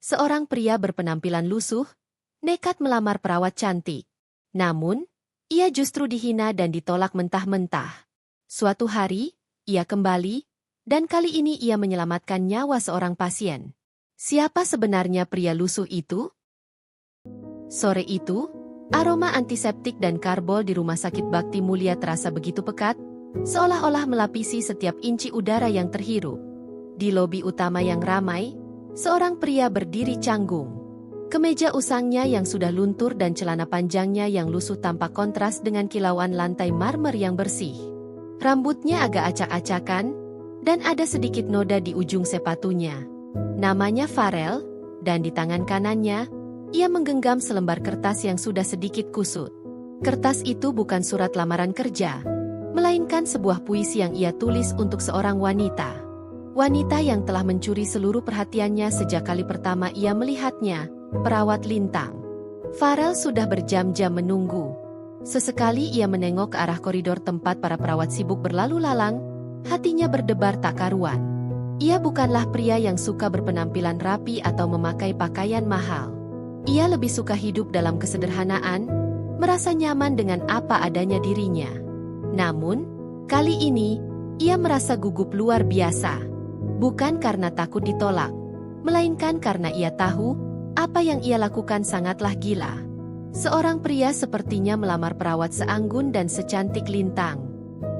Seorang pria berpenampilan lusuh, nekat melamar perawat cantik. Namun, ia justru dihina dan ditolak mentah-mentah. Suatu hari, ia kembali, dan kali ini ia menyelamatkan nyawa seorang pasien. Siapa sebenarnya pria lusuh itu? Sore itu, aroma antiseptik dan karbol di Rumah Sakit Bakti Mulia terasa begitu pekat, seolah-olah melapisi setiap inci udara yang terhirup. Di lobi utama yang ramai, seorang pria berdiri canggung. Kemeja usangnya yang sudah luntur dan celana panjangnya yang lusuh tampak kontras dengan kilauan lantai marmer yang bersih. Rambutnya agak acak-acakan, dan ada sedikit noda di ujung sepatunya. Namanya Farel, dan di tangan kanannya, ia menggenggam selembar kertas yang sudah sedikit kusut. Kertas itu bukan surat lamaran kerja, melainkan sebuah puisi yang ia tulis untuk seorang wanita. Wanita yang telah mencuri seluruh perhatiannya sejak kali pertama ia melihatnya, perawat Lintang. Farel sudah berjam-jam menunggu. Sesekali ia menengok ke arah koridor tempat para perawat sibuk berlalu lalang, hatinya berdebar tak karuan. Ia bukanlah pria yang suka berpenampilan rapi atau memakai pakaian mahal. Ia lebih suka hidup dalam kesederhanaan, merasa nyaman dengan apa adanya dirinya. Namun, kali ini, ia merasa gugup luar biasa. Bukan karena takut ditolak, melainkan karena ia tahu apa yang ia lakukan sangatlah gila. Seorang pria sepertinya melamar perawat seanggun dan secantik Lintang.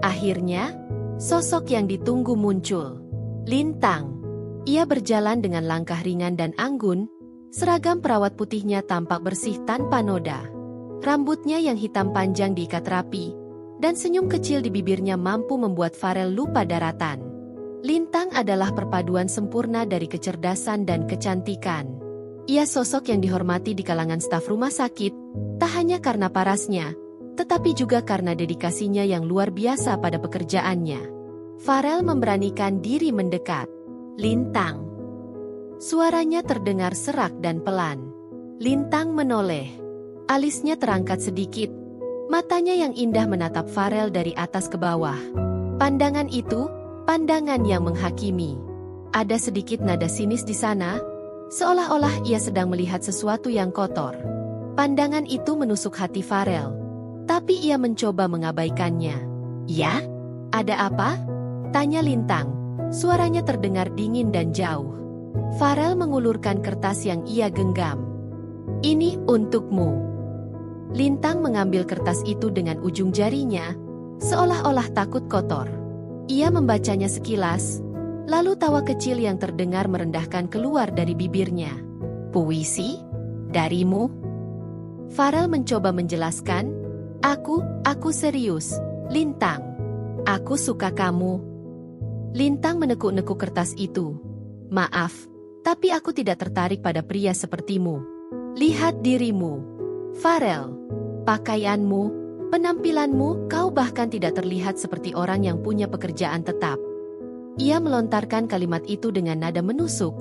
Akhirnya, sosok yang ditunggu muncul. Lintang. Ia berjalan dengan langkah ringan dan anggun, seragam perawat putihnya tampak bersih tanpa noda. Rambutnya yang hitam panjang diikat rapi, dan senyum kecil di bibirnya mampu membuat Farel lupa daratan. Lintang adalah perpaduan sempurna dari kecerdasan dan kecantikan. Ia sosok yang dihormati di kalangan staf rumah sakit, tak hanya karena parasnya, tetapi juga karena dedikasinya yang luar biasa pada pekerjaannya. Farel memberanikan diri mendekat. Lintang. Suaranya terdengar serak dan pelan. Lintang menoleh. Alisnya terangkat sedikit. Matanya yang indah menatap Farel dari atas ke bawah. Pandangan itu, pandangan yang menghakimi. Ada sedikit nada sinis di sana, seolah-olah ia sedang melihat sesuatu yang kotor. Pandangan itu menusuk hati Farel, tapi ia mencoba mengabaikannya. "Ya? Ada apa?" tanya Lintang. Suaranya terdengar dingin dan jauh. Farel mengulurkan kertas yang ia genggam. "Ini untukmu." Lintang mengambil kertas itu dengan ujung jarinya, seolah-olah takut kotor. Ia membacanya sekilas, lalu tawa kecil yang terdengar merendahkan keluar dari bibirnya. "Puisi? Darimu?" Farel mencoba menjelaskan, Aku serius, Lintang. Aku suka kamu." Lintang menekuk-nekuk kertas itu. "Maaf, tapi aku tidak tertarik pada pria sepertimu. Lihat dirimu, Farel. Pakaianmu, penampilanmu, kau bahkan tidak terlihat seperti orang yang punya pekerjaan tetap." Ia melontarkan kalimat itu dengan nada menusuk,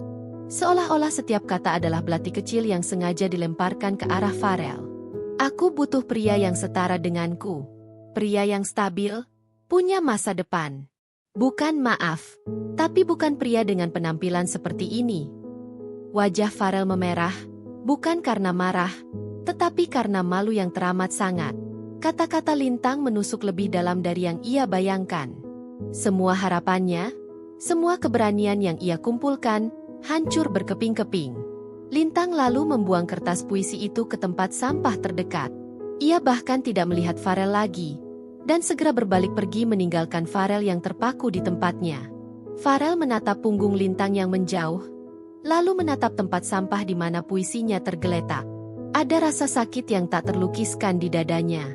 seolah-olah setiap kata adalah belati kecil yang sengaja dilemparkan ke arah Farel. "Aku butuh pria yang setara denganku. Pria yang stabil, punya masa depan. Bukan maaf, tapi bukan pria dengan penampilan seperti ini." Wajah Farel memerah, bukan karena marah, tetapi karena malu yang teramat sangat. Kata-kata Lintang menusuk lebih dalam dari yang ia bayangkan. Semua harapannya, semua keberanian yang ia kumpulkan, hancur berkeping-keping. Lintang lalu membuang kertas puisi itu ke tempat sampah terdekat. Ia bahkan tidak melihat Farel lagi, dan segera berbalik pergi meninggalkan Farel yang terpaku di tempatnya. Farel menatap punggung Lintang yang menjauh, lalu menatap tempat sampah di mana puisinya tergeletak. Ada rasa sakit yang tak terlukiskan di dadanya.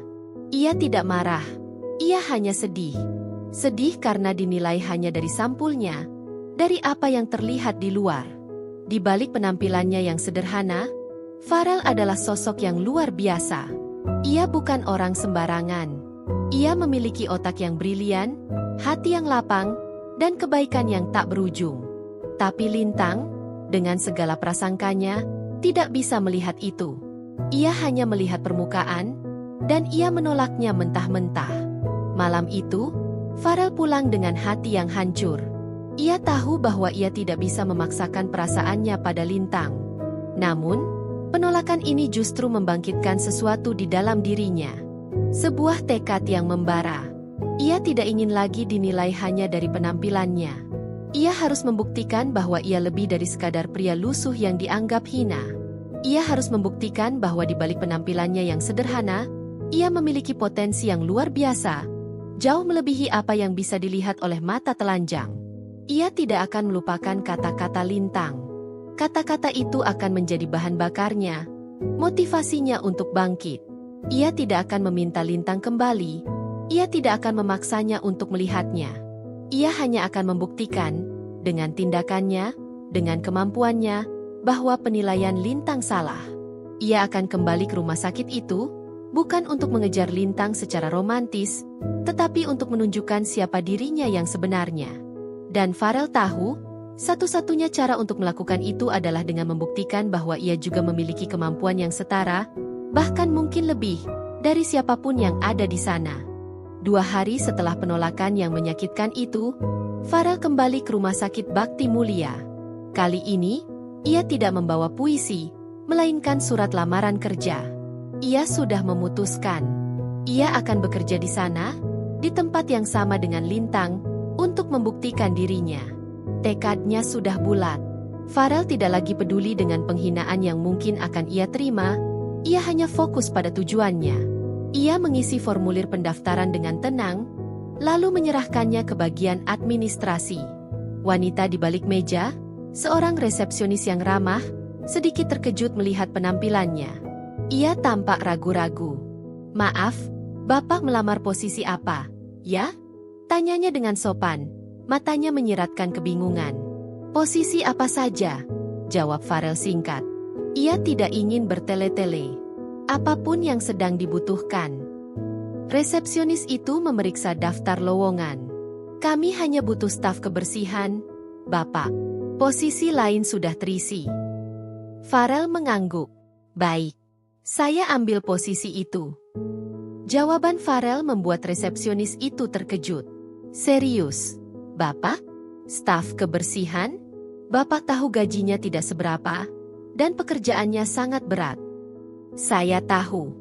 Ia tidak marah, ia hanya sedih. Sedih karena dinilai hanya dari sampulnya, dari apa yang terlihat di luar. Di balik penampilannya yang sederhana, Farel adalah sosok yang luar biasa. Ia bukan orang sembarangan. Ia memiliki otak yang brilian, hati yang lapang, dan kebaikan yang tak berujung. Tapi Lintang, dengan segala prasangkanya, tidak bisa melihat itu. Ia hanya melihat permukaan, dan ia menolaknya mentah-mentah. Malam itu, Farel pulang dengan hati yang hancur. Ia tahu bahwa ia tidak bisa memaksakan perasaannya pada Lintang. Namun, penolakan ini justru membangkitkan sesuatu di dalam dirinya. Sebuah tekad yang membara. Ia tidak ingin lagi dinilai hanya dari penampilannya. Ia harus membuktikan bahwa ia lebih dari sekadar pria lusuh yang dianggap hina. Ia harus membuktikan bahwa di balik penampilannya yang sederhana, ia memiliki potensi yang luar biasa, jauh melebihi apa yang bisa dilihat oleh mata telanjang. Ia tidak akan melupakan kata-kata Lintang. Kata-kata itu akan menjadi bahan bakarnya, motivasinya untuk bangkit. Ia tidak akan meminta Lintang kembali. Ia tidak akan memaksanya untuk melihatnya. Ia hanya akan membuktikan, dengan tindakannya, dengan kemampuannya, bahwa penilaian Lintang salah. Ia akan kembali ke rumah sakit itu, bukan untuk mengejar Lintang secara romantis, tetapi untuk menunjukkan siapa dirinya yang sebenarnya. Dan Farel tahu, satu-satunya cara untuk melakukan itu adalah dengan membuktikan bahwa ia juga memiliki kemampuan yang setara, bahkan mungkin lebih, dari siapapun yang ada di sana. 2 hari setelah penolakan yang menyakitkan itu, Farel kembali ke rumah sakit Bakti Mulia. Kali ini, ia tidak membawa puisi, melainkan surat lamaran kerja. Ia sudah memutuskan. Ia akan bekerja di sana, di tempat yang sama dengan Lintang, untuk membuktikan dirinya. Tekadnya sudah bulat. Farel tidak lagi peduli dengan penghinaan yang mungkin akan ia terima, ia hanya fokus pada tujuannya. Ia mengisi formulir pendaftaran dengan tenang, lalu menyerahkannya ke bagian administrasi. Wanita di balik meja, seorang resepsionis yang ramah, sedikit terkejut melihat penampilannya. Ia tampak ragu-ragu. "Maaf, Bapak melamar posisi apa, ya?" Tanyanya dengan sopan, matanya menyiratkan kebingungan. "Posisi apa saja?" jawab Farel singkat. Ia tidak ingin bertele-tele. Apapun yang sedang dibutuhkan. Resepsionis itu memeriksa daftar lowongan. "Kami hanya butuh staf kebersihan, Bapak. Posisi lain sudah terisi." Farel mengangguk. "Baik. Saya ambil posisi itu." Jawaban Farel membuat resepsionis itu terkejut. "Serius, Bapak? Staf kebersihan? Bapak tahu gajinya tidak seberapa, dan pekerjaannya sangat berat." "Saya tahu.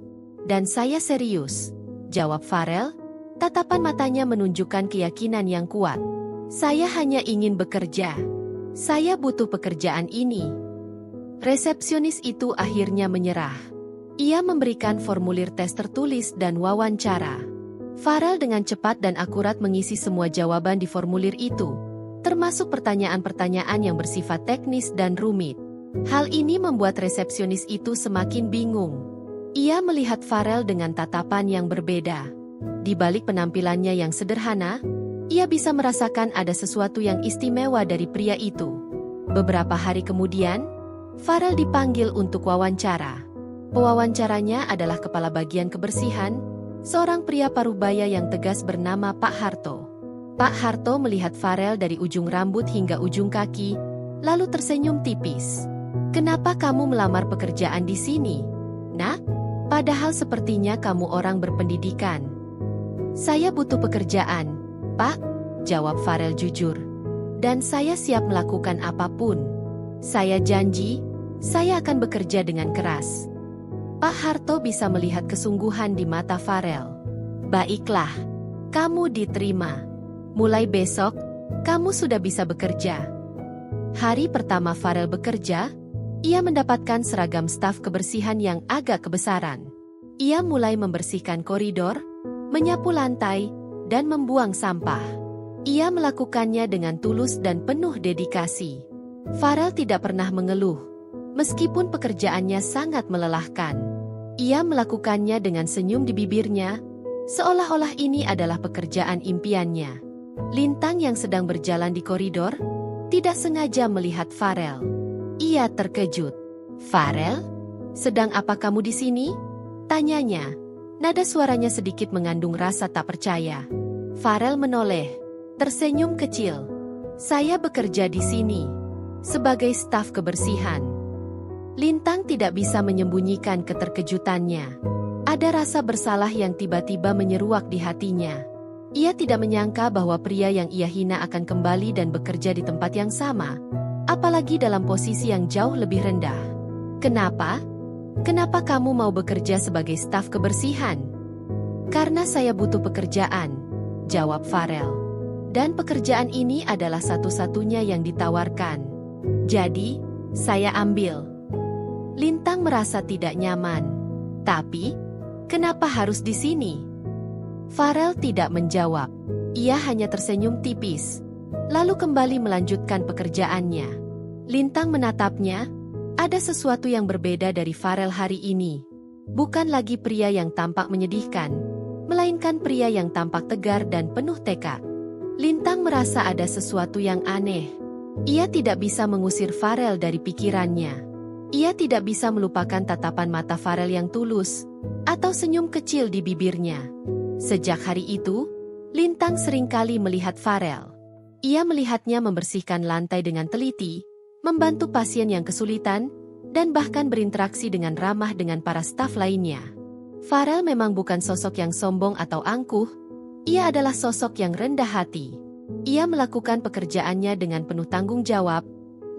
Dan saya serius," jawab Farel, tatapan matanya menunjukkan keyakinan yang kuat. "Saya hanya ingin bekerja. Saya butuh pekerjaan ini." Resepsionis itu akhirnya menyerah. Ia memberikan formulir tes tertulis dan wawancara. Farel dengan cepat dan akurat mengisi semua jawaban di formulir itu, termasuk pertanyaan-pertanyaan yang bersifat teknis dan rumit. Hal ini membuat resepsionis itu semakin bingung. Ia melihat Farel dengan tatapan yang berbeda. Di balik penampilannya yang sederhana, ia bisa merasakan ada sesuatu yang istimewa dari pria itu. Beberapa hari kemudian, Farel dipanggil untuk wawancara. Pewawancaranya adalah kepala bagian kebersihan, seorang pria parubaya yang tegas bernama Pak Harto. Pak Harto melihat Farel dari ujung rambut hingga ujung kaki, lalu tersenyum tipis. "Kenapa kamu melamar pekerjaan di sini, Nak? Padahal sepertinya kamu orang berpendidikan." "Saya butuh pekerjaan, Pak," jawab Farel jujur. "Dan saya siap melakukan apapun. Saya janji, saya akan bekerja dengan keras." Pak Harto bisa melihat kesungguhan di mata Farel. "Baiklah, kamu diterima. Mulai besok, kamu sudah bisa bekerja." Hari pertama Farel bekerja, ia mendapatkan seragam staf kebersihan yang agak kebesaran. Ia mulai membersihkan koridor, menyapu lantai, dan membuang sampah. Ia melakukannya dengan tulus dan penuh dedikasi. Farel tidak pernah mengeluh, meskipun pekerjaannya sangat melelahkan. Ia melakukannya dengan senyum di bibirnya, seolah-olah ini adalah pekerjaan impiannya. Lintang yang sedang berjalan di koridor, tidak sengaja melihat Farel. Ia terkejut. "Farel, sedang apa kamu di sini?" tanyanya. Nada suaranya sedikit mengandung rasa tak percaya. Farel menoleh, tersenyum kecil. "Saya bekerja di sini sebagai staf kebersihan." Lintang tidak bisa menyembunyikan keterkejutannya. Ada rasa bersalah yang tiba-tiba menyeruak di hatinya. Ia tidak menyangka bahwa pria yang ia hina akan kembali dan bekerja di tempat yang sama, apalagi dalam posisi yang jauh lebih rendah. Kenapa? Kenapa kamu mau bekerja sebagai staf kebersihan? Karena saya butuh pekerjaan, jawab Farel. Dan pekerjaan ini adalah satu-satunya yang ditawarkan. Jadi, saya ambil. Lintang merasa tidak nyaman. Tapi, kenapa harus di sini? Farel tidak menjawab. Ia hanya tersenyum tipis, lalu kembali melanjutkan pekerjaannya. Lintang menatapnya. Ada sesuatu yang berbeda dari Farel hari ini. Bukan lagi pria yang tampak menyedihkan, melainkan pria yang tampak tegar dan penuh tekad. Lintang merasa ada sesuatu yang aneh. Ia tidak bisa mengusir Farel dari pikirannya. Ia tidak bisa melupakan tatapan mata Farel yang tulus, atau senyum kecil di bibirnya. Sejak hari itu, Lintang seringkali melihat Farel. Ia melihatnya membersihkan lantai dengan teliti, membantu pasien yang kesulitan, dan bahkan berinteraksi dengan ramah dengan para staf lainnya. Farel memang bukan sosok yang sombong atau angkuh, ia adalah sosok yang rendah hati. Ia melakukan pekerjaannya dengan penuh tanggung jawab,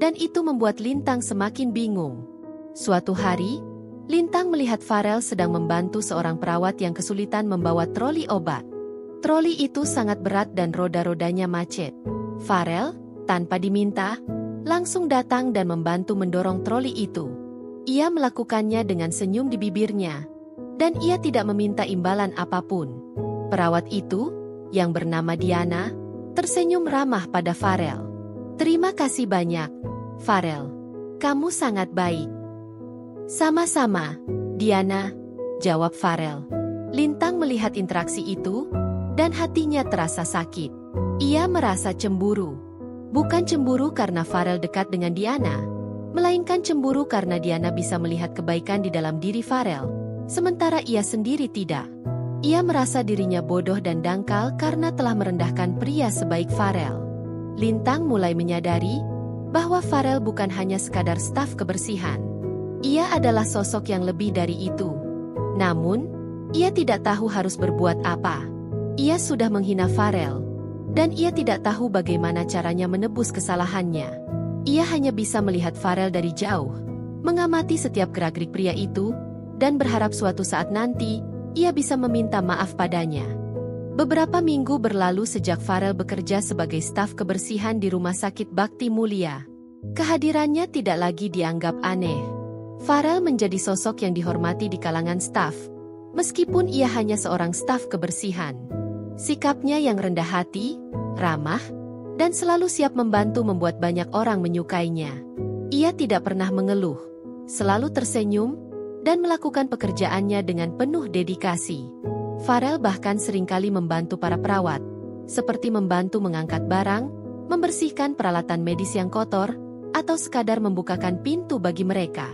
dan itu membuat Lintang semakin bingung. Suatu hari, Lintang melihat Farel sedang membantu seorang perawat yang kesulitan membawa troli obat. Troli itu sangat berat dan roda-rodanya macet. Farel, tanpa diminta, langsung datang dan membantu mendorong troli itu. Ia melakukannya dengan senyum di bibirnya, dan ia tidak meminta imbalan apapun. Perawat itu, yang bernama Diana, tersenyum ramah pada Farel. Terima kasih banyak, Farel. Kamu sangat baik. Sama-sama, Diana, jawab Farel. Lintang melihat interaksi itu, dan hatinya terasa sakit. Ia merasa cemburu. Bukan cemburu karena Farel dekat dengan Diana, melainkan cemburu karena Diana bisa melihat kebaikan di dalam diri Farel, sementara ia sendiri tidak. Ia merasa dirinya bodoh dan dangkal karena telah merendahkan pria sebaik Farel. Lintang mulai menyadari bahwa Farel bukan hanya sekadar staf kebersihan. Ia adalah sosok yang lebih dari itu. Namun, ia tidak tahu harus berbuat apa. Ia sudah menghina Farel, dan ia tidak tahu bagaimana caranya menebus kesalahannya. Ia hanya bisa melihat Farel dari jauh, mengamati setiap gerak-gerik pria itu, dan berharap suatu saat nanti, ia bisa meminta maaf padanya. Beberapa minggu berlalu sejak Farel bekerja sebagai staf kebersihan di Rumah Sakit Bakti Mulia. Kehadirannya tidak lagi dianggap aneh. Farel menjadi sosok yang dihormati di kalangan staf, meskipun ia hanya seorang staf kebersihan. Sikapnya yang rendah hati, ramah, dan selalu siap membantu membuat banyak orang menyukainya. Ia tidak pernah mengeluh, selalu tersenyum, dan melakukan pekerjaannya dengan penuh dedikasi. Farel bahkan seringkali membantu para perawat, seperti membantu mengangkat barang, membersihkan peralatan medis yang kotor, atau sekadar membukakan pintu bagi mereka.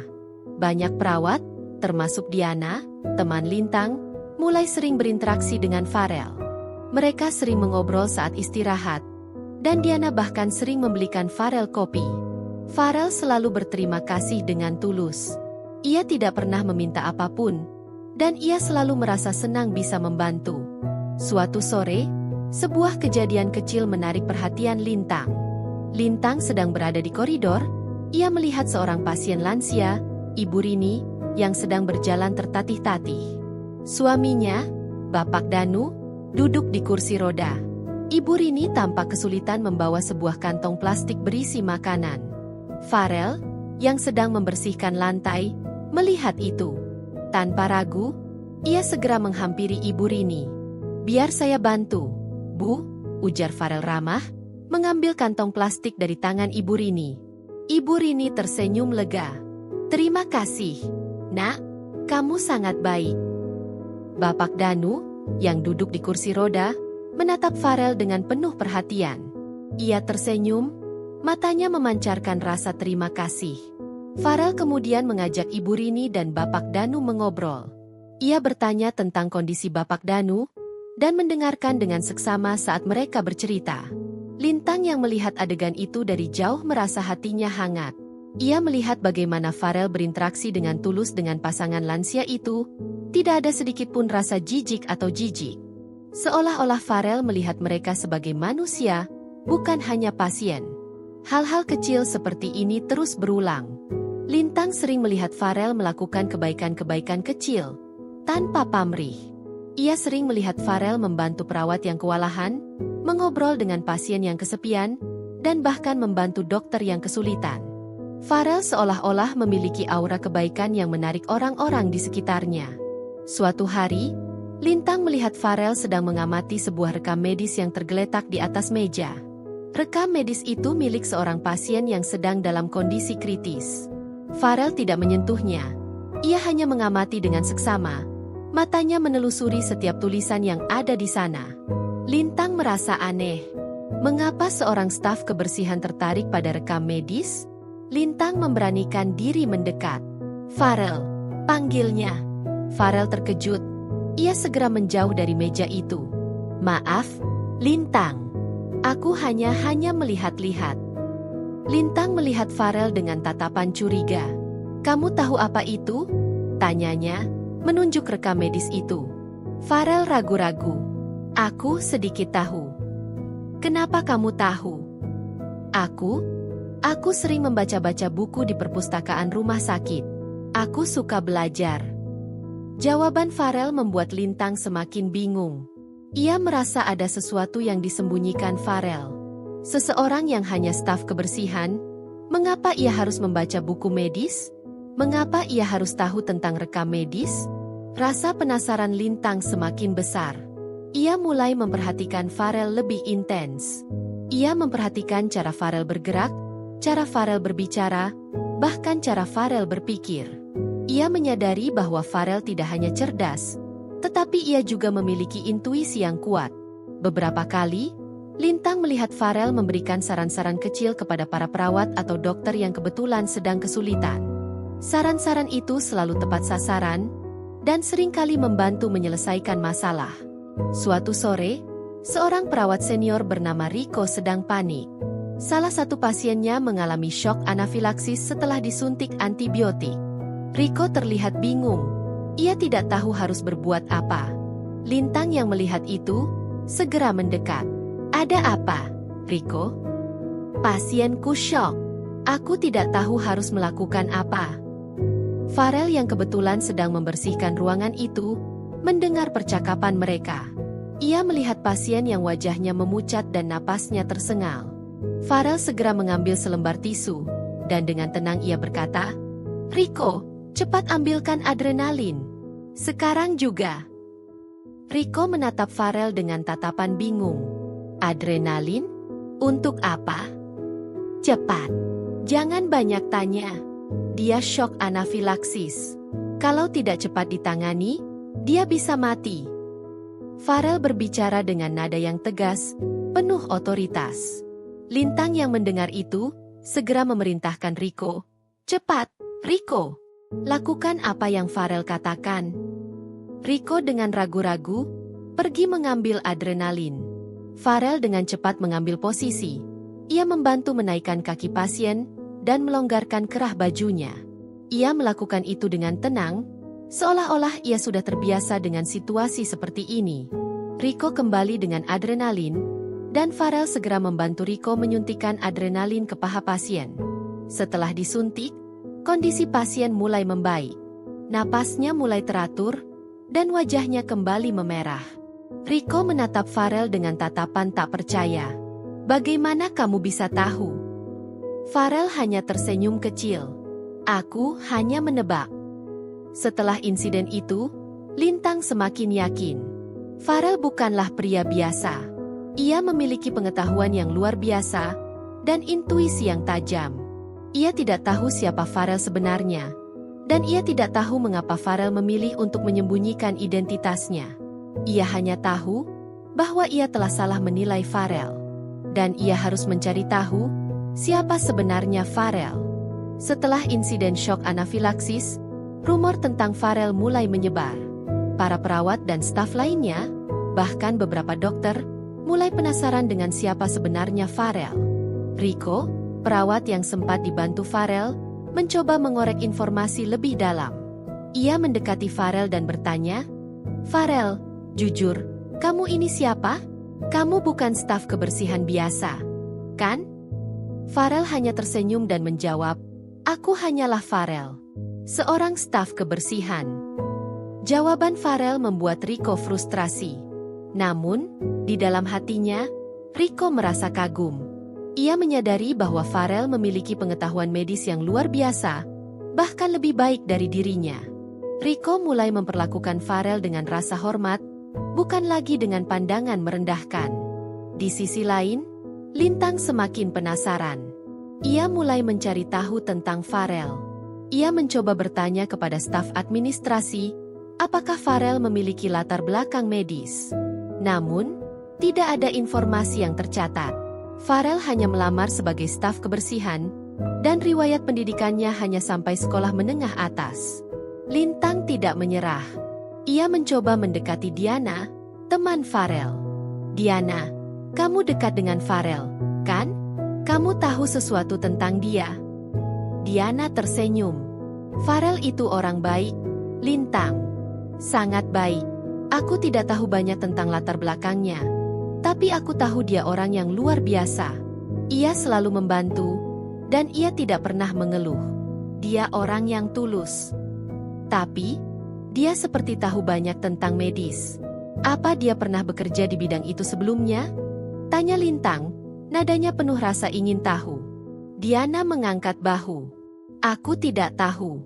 Banyak perawat, termasuk Diana, teman Lintang, mulai sering berinteraksi dengan Farel. Mereka sering mengobrol saat istirahat, dan Diana bahkan sering membelikan Farel kopi. Farel selalu berterima kasih dengan tulus. Ia tidak pernah meminta apapun, dan ia selalu merasa senang bisa membantu. Suatu sore, sebuah kejadian kecil menarik perhatian Lintang. Lintang sedang berada di koridor, ia melihat seorang pasien lansia, Ibu Rini, yang sedang berjalan tertatih-tatih. Suaminya, Bapak Danu, duduk di kursi roda. Ibu Rini tampak kesulitan membawa sebuah kantong plastik berisi makanan. Farel, yang sedang membersihkan lantai, melihat itu. Tanpa ragu, ia segera menghampiri Ibu Rini. "Biar saya bantu, Bu," ujar Farel ramah, mengambil kantong plastik dari tangan Ibu Rini. Ibu Rini tersenyum lega. "Terima kasih, Nak, kamu sangat baik." Bapak Danu, yang duduk di kursi roda, menatap Farel dengan penuh perhatian. Ia tersenyum, matanya memancarkan rasa terima kasih. Farel kemudian mengajak Ibu Rini dan Bapak Danu mengobrol. Ia bertanya tentang kondisi Bapak Danu, dan mendengarkan dengan seksama saat mereka bercerita. Lintang yang melihat adegan itu dari jauh merasa hatinya hangat. Ia melihat bagaimana Farel berinteraksi dengan tulus dengan pasangan lansia itu, tidak ada sedikit pun rasa jijik atau jijik. Seolah-olah Farel melihat mereka sebagai manusia, bukan hanya pasien. Hal-hal kecil seperti ini terus berulang. Lintang sering melihat Farel melakukan kebaikan-kebaikan kecil, tanpa pamrih. Ia sering melihat Farel membantu perawat yang kewalahan, mengobrol dengan pasien yang kesepian, dan bahkan membantu dokter yang kesulitan. Farel seolah-olah memiliki aura kebaikan yang menarik orang-orang di sekitarnya. Suatu hari, Lintang melihat Farel sedang mengamati sebuah rekam medis yang tergeletak di atas meja. Rekam medis itu milik seorang pasien yang sedang dalam kondisi kritis. Farel tidak menyentuhnya. Ia hanya mengamati dengan seksama. Matanya menelusuri setiap tulisan yang ada di sana. Lintang merasa aneh. Mengapa seorang staf kebersihan tertarik pada rekam medis? Lintang memberanikan diri mendekat. Farel, panggilnya. Farel terkejut. Ia segera menjauh dari meja itu. Maaf, Lintang. Aku hanya melihat-lihat. Lintang melihat Farel dengan tatapan curiga. Kamu tahu apa itu? Tanyanya, menunjuk rekam medis itu. Farel ragu-ragu. Aku sedikit tahu. Kenapa kamu tahu? Aku sering membaca-baca buku di perpustakaan rumah sakit. Aku suka belajar. Jawaban Farel membuat Lintang semakin bingung. Ia merasa ada sesuatu yang disembunyikan Farel. Seseorang yang hanya staf kebersihan, mengapa ia harus membaca buku medis? Mengapa ia harus tahu tentang rekam medis? Rasa penasaran Lintang semakin besar. Ia mulai memperhatikan Farel lebih intens. Ia memperhatikan cara Farel bergerak, cara Farel berbicara, bahkan cara Farel berpikir. Ia menyadari bahwa Farel tidak hanya cerdas, tetapi ia juga memiliki intuisi yang kuat. Beberapa kali, Lintang melihat Farel memberikan saran-saran kecil kepada para perawat atau dokter yang kebetulan sedang kesulitan. Saran-saran itu selalu tepat sasaran, dan seringkali membantu menyelesaikan masalah. Suatu sore, seorang perawat senior bernama Rico sedang panik. Salah satu pasiennya mengalami syok anafilaksis setelah disuntik antibiotik. Rico terlihat bingung. Ia tidak tahu harus berbuat apa. Lintang yang melihat itu, segera mendekat. Ada apa, Rico? Pasienku syok. Aku tidak tahu harus melakukan apa. Farel yang kebetulan sedang membersihkan ruangan itu, mendengar percakapan mereka. Ia melihat pasien yang wajahnya memucat dan napasnya tersengal. Farel segera mengambil selembar tisu, dan dengan tenang ia berkata, Rico, cepat ambilkan adrenalin. Sekarang juga. Rico menatap Farel dengan tatapan bingung. Adrenalin? Untuk apa? Cepat. Jangan banyak tanya. Dia syok anafilaksis. Kalau tidak cepat ditangani, dia bisa mati. Farel berbicara dengan nada yang tegas, penuh otoritas. Lintang yang mendengar itu, segera memerintahkan Rico. Cepat, Rico. Lakukan apa yang Farel katakan. Rico dengan ragu-ragu, pergi mengambil adrenalin. Farel dengan cepat mengambil posisi. Ia membantu menaikkan kaki pasien, dan melonggarkan kerah bajunya. Ia melakukan itu dengan tenang, seolah-olah ia sudah terbiasa dengan situasi seperti ini. Rico kembali dengan adrenalin, dan Farel segera membantu Rico menyuntikkan adrenalin ke paha pasien. Setelah disuntik, kondisi pasien mulai membaik. Napasnya mulai teratur, dan wajahnya kembali memerah. Rico menatap Farel dengan tatapan tak percaya. Bagaimana kamu bisa tahu? Farel hanya tersenyum kecil. Aku hanya menebak. Setelah insiden itu, Lintang semakin yakin. Farel bukanlah pria biasa. Ia memiliki pengetahuan yang luar biasa, dan intuisi yang tajam. Ia tidak tahu siapa Farel sebenarnya, dan ia tidak tahu mengapa Farel memilih untuk menyembunyikan identitasnya. Ia hanya tahu bahwa ia telah salah menilai Farel, dan ia harus mencari tahu siapa sebenarnya Farel. Setelah insiden syok anafilaksis, rumor tentang Farel mulai menyebar. Para perawat dan staf lainnya, bahkan beberapa dokter, mulai penasaran dengan siapa sebenarnya Farel. Rico, perawat yang sempat dibantu Farel, mencoba mengorek informasi lebih dalam. Ia mendekati Farel dan bertanya, Farel, jujur, kamu ini siapa? Kamu bukan staf kebersihan biasa, kan? Farel hanya tersenyum dan menjawab, Aku hanyalah Farel, seorang staf kebersihan. Jawaban Farel membuat Rico frustrasi. Namun, di dalam hatinya, Rico merasa kagum. Ia menyadari bahwa Farel memiliki pengetahuan medis yang luar biasa, bahkan lebih baik dari dirinya. Rico mulai memperlakukan Farel dengan rasa hormat, bukan lagi dengan pandangan merendahkan. Di sisi lain, Lintang semakin penasaran. Ia mulai mencari tahu tentang Farel. Ia mencoba bertanya kepada staf administrasi, apakah Farel memiliki latar belakang medis. Namun, tidak ada informasi yang tercatat. Farel hanya melamar sebagai staf kebersihan, dan riwayat pendidikannya hanya sampai sekolah menengah atas. Lintang tidak menyerah. Ia mencoba mendekati Diana, teman Farel. Diana, kamu dekat dengan Farel, kan? Kamu tahu sesuatu tentang dia? Diana tersenyum. Farel itu orang baik, Lintang. Sangat baik. Aku tidak tahu banyak tentang latar belakangnya. Tapi aku tahu dia orang yang luar biasa. Ia selalu membantu, dan ia tidak pernah mengeluh. Dia orang yang tulus. Tapi, dia seperti tahu banyak tentang medis. Apa dia pernah bekerja di bidang itu sebelumnya? Tanya Lintang, nadanya penuh rasa ingin tahu. Diana mengangkat bahu. Aku tidak tahu.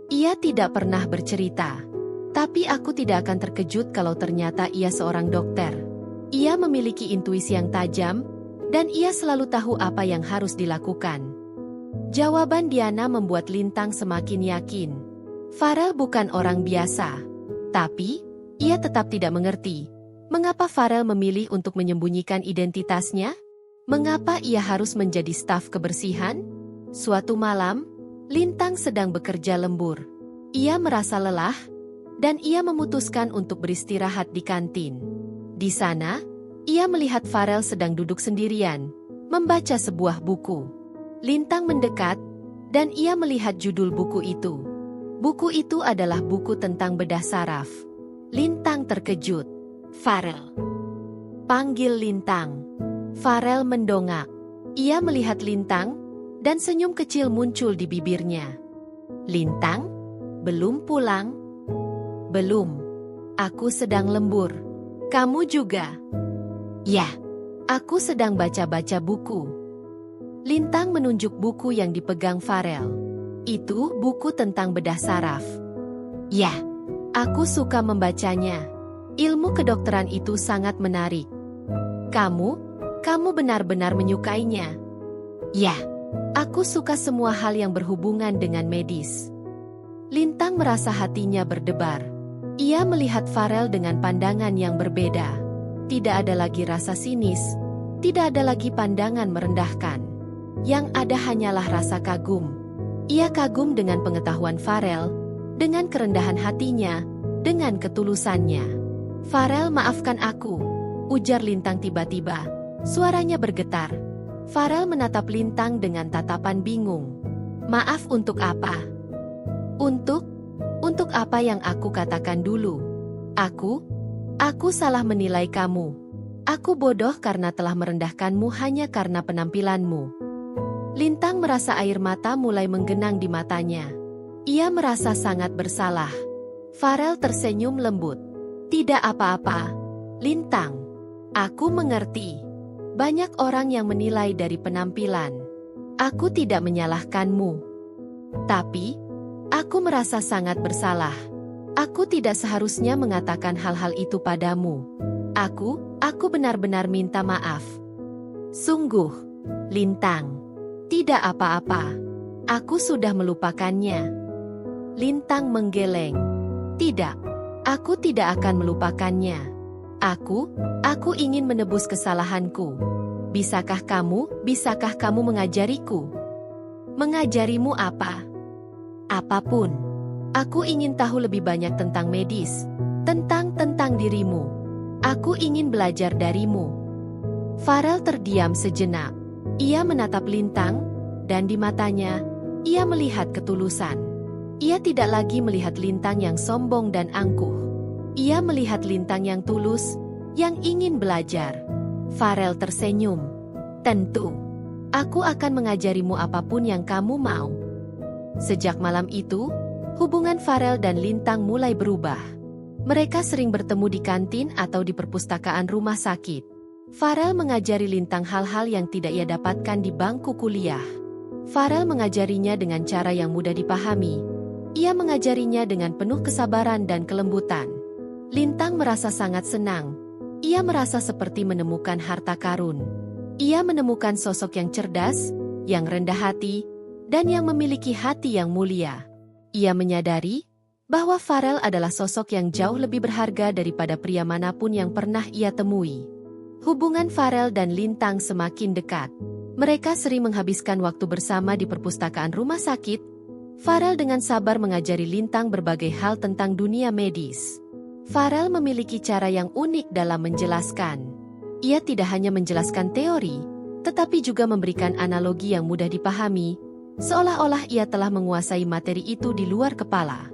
Ia tidak pernah bercerita. Tapi aku tidak akan terkejut kalau ternyata ia seorang dokter. Ia memiliki intuisi yang tajam, dan ia selalu tahu apa yang harus dilakukan. Jawaban Diana membuat Lintang semakin yakin. Farel bukan orang biasa. Tapi, ia tetap tidak mengerti. Mengapa Farel memilih untuk menyembunyikan identitasnya? Mengapa ia harus menjadi staf kebersihan? Suatu malam, Lintang sedang bekerja lembur. Ia merasa lelah, dan ia memutuskan untuk beristirahat di kantin. Di sana, ia melihat Farel sedang duduk sendirian, membaca sebuah buku. Lintang mendekat, dan ia melihat judul buku itu. Buku itu adalah buku tentang bedah saraf. Lintang terkejut. Farel. Panggil Lintang. Farel mendongak. Ia melihat Lintang, dan senyum kecil muncul di bibirnya. Lintang, belum pulang? Belum. Aku sedang lembur. Kamu juga? Ya. Aku sedang baca-baca buku. Lintang menunjuk buku yang dipegang Farel. Itu buku tentang bedah saraf. Ya. Aku suka membacanya. Ilmu kedokteran itu sangat menarik. Kamu benar-benar menyukainya. Ya. Aku suka semua hal yang berhubungan dengan medis. Lintang merasa hatinya berdebar. Ia melihat Farel dengan pandangan yang berbeda. Tidak ada lagi rasa sinis, tidak ada lagi pandangan merendahkan. Yang ada hanyalah rasa kagum. Ia kagum dengan pengetahuan Farel, dengan kerendahan hatinya, dengan ketulusannya. Farel, maafkan aku, ujar Lintang tiba-tiba. Suaranya bergetar. Farel menatap Lintang dengan tatapan bingung. Maaf untuk apa? Untuk apa yang aku katakan dulu? Aku salah menilai kamu. Aku bodoh karena telah merendahkanmu hanya karena penampilanmu. Lintang merasa air mata mulai menggenang di matanya. Ia merasa sangat bersalah. Farel tersenyum lembut. Tidak apa-apa, Lintang. Aku mengerti. Banyak orang yang menilai dari penampilan. Aku tidak menyalahkanmu. Tapi, aku merasa sangat bersalah. Aku tidak seharusnya mengatakan hal-hal itu padamu. Aku benar-benar minta maaf. Sungguh, Lintang. Tidak apa-apa. Aku sudah melupakannya. Lintang menggeleng. Tidak. Aku tidak akan melupakannya. Aku ingin menebus kesalahanku. Bisakah kamu mengajariku? Mengajarimu apa? Apapun. Aku ingin tahu lebih banyak tentang medis, tentang dirimu. Aku ingin belajar darimu. Farel terdiam sejenak. Ia menatap Lintang, dan di matanya, ia melihat ketulusan. Ia tidak lagi melihat Lintang yang sombong dan angkuh. Ia melihat Lintang yang tulus, yang ingin belajar. Farel tersenyum. Tentu. Aku akan mengajarimu apapun yang kamu mau. Sejak malam itu, hubungan Farel dan Lintang mulai berubah. Mereka sering bertemu di kantin atau di perpustakaan rumah sakit. Farel mengajari Lintang hal-hal yang tidak ia dapatkan di bangku kuliah. Farel mengajarinya dengan cara yang mudah dipahami. Ia mengajarinya dengan penuh kesabaran dan kelembutan. Lintang merasa sangat senang. Ia merasa seperti menemukan harta karun. Ia menemukan sosok yang cerdas, yang rendah hati, dan yang memiliki hati yang mulia. Ia menyadari bahwa Farel adalah sosok yang jauh lebih berharga daripada pria manapun yang pernah ia temui. Hubungan Farel dan Lintang semakin dekat. Mereka sering menghabiskan waktu bersama di perpustakaan rumah sakit. Farel dengan sabar mengajari Lintang berbagai hal tentang dunia medis. Farel memiliki cara yang unik dalam menjelaskan. Ia tidak hanya menjelaskan teori, tetapi juga memberikan analogi yang mudah dipahami, seolah-olah ia telah menguasai materi itu di luar kepala.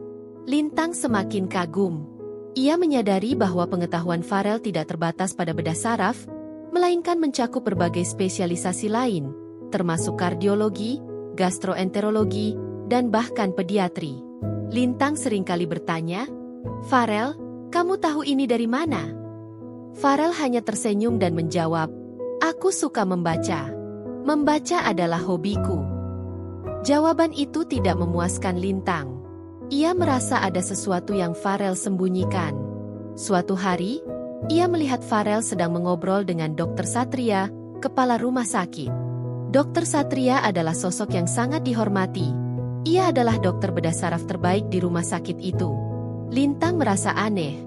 Lintang semakin kagum. Ia menyadari bahwa pengetahuan Farel tidak terbatas pada bedah saraf, melainkan mencakup berbagai spesialisasi lain, termasuk kardiologi, gastroenterologi, dan bahkan pediatri. Lintang seringkali bertanya, "Farel, kamu tahu ini dari mana?" Farel hanya tersenyum dan menjawab, "Aku suka membaca. Membaca adalah hobiku." Jawaban itu tidak memuaskan Lintang. Ia merasa ada sesuatu yang Farel sembunyikan. Suatu hari, ia melihat Farel sedang mengobrol dengan Dr. Satria, kepala rumah sakit. Dr. Satria adalah sosok yang sangat dihormati. Ia adalah dokter bedah saraf terbaik di rumah sakit itu. Lintang merasa aneh.